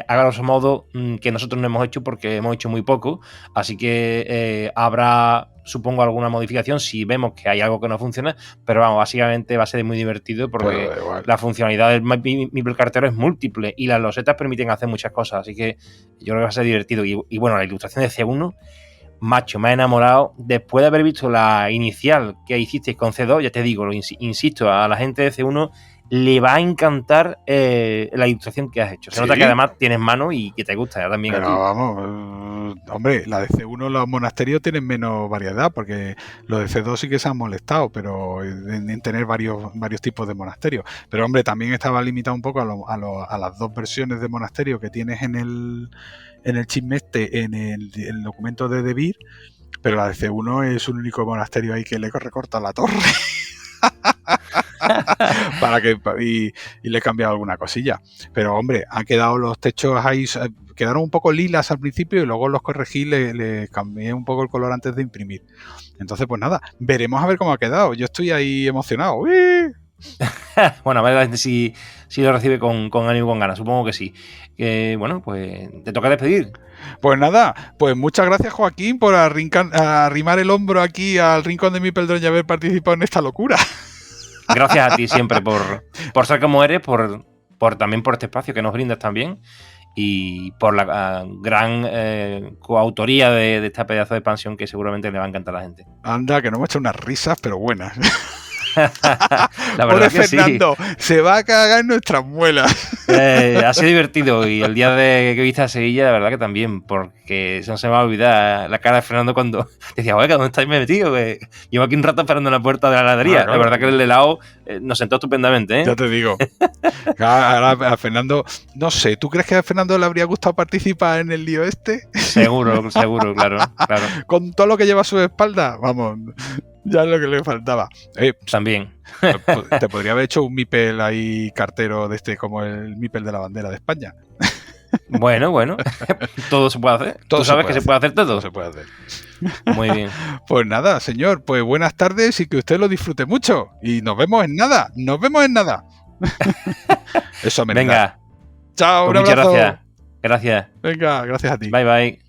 a grosso modo que nosotros no hemos hecho porque hemos hecho muy poco, así que habrá, supongo, alguna modificación si vemos que hay algo que no funciona, pero vamos, básicamente va a ser muy divertido porque la funcionalidad del Meeple cartero es múltiple y las losetas permiten hacer muchas cosas, así que yo creo que va a ser divertido. Y bueno, la ilustración de C1, macho, me ha enamorado. Después de haber visto la inicial que hicisteis con C2, ya te digo, insisto, a la gente de C1 le va a encantar la ilustración que has hecho. Se nota que además tienes mano y que te gusta también. Pero a ti. Vamos, hombre, la de C1 los monasterios tienen menos variedad, porque los de C2 sí que se han molestado, pero en tener varios tipos de monasterios. Pero hombre, también estaba limitado un poco a las dos versiones de monasterio que tienes en el chisme en el documento de Debir, pero la de C1 es un único monasterio ahí que le recorta la torre. y le he cambiado alguna cosilla, pero hombre, han quedado los techos ahí, quedaron un poco lilas al principio y luego los corregí, le cambié un poco el color antes de imprimir. Entonces pues nada, veremos a ver cómo ha quedado. Yo estoy ahí emocionado. Bueno, a ver la gente si lo recibe con ánimo y con ganas, supongo que sí. Bueno, pues te toca despedir. Pues nada, pues muchas gracias, Joaquín, por arrimar el hombro aquí al rincón de Meeple y haber participado en esta locura. Gracias a ti siempre por ser como eres, también por este espacio que nos brindas también y por la gran coautoría de esta pedazo de expansión que seguramente le va a encantar a la gente. Anda, que nos hemos hecho unas risas, pero buenas. La verdad que Fernando, sí. Se va a cagar en nuestras muelas. Ha sido divertido y el día de que viste a Sevilla, la verdad que también, porque no se me va a olvidar la cara de Fernando cuando decía, oiga, ¿dónde estáis metido? Llevo aquí un rato esperando en la puerta de la heladería. Claro. La verdad que el helado nos sentó estupendamente, ¿eh? Ya te digo. Ahora a Fernando, no sé, ¿tú crees que a Fernando le habría gustado participar en el lío este? Seguro, claro. Con todo lo que lleva a su espalda, vamos. Ya es lo que le faltaba. También. Te podría haber hecho un Meeple ahí cartero de como el Meeple de la bandera de España. Bueno. Todo se puede hacer. Todo ¿Tú sabes se que se puede hacer todo? se puede hacer. Muy bien. Pues nada, señor, pues buenas tardes y que usted lo disfrute mucho. Y nos vemos en nada. Eso me Venga, Chao, pues un muchas abrazo. gracias. Gracias. Venga, gracias a ti. Bye, bye.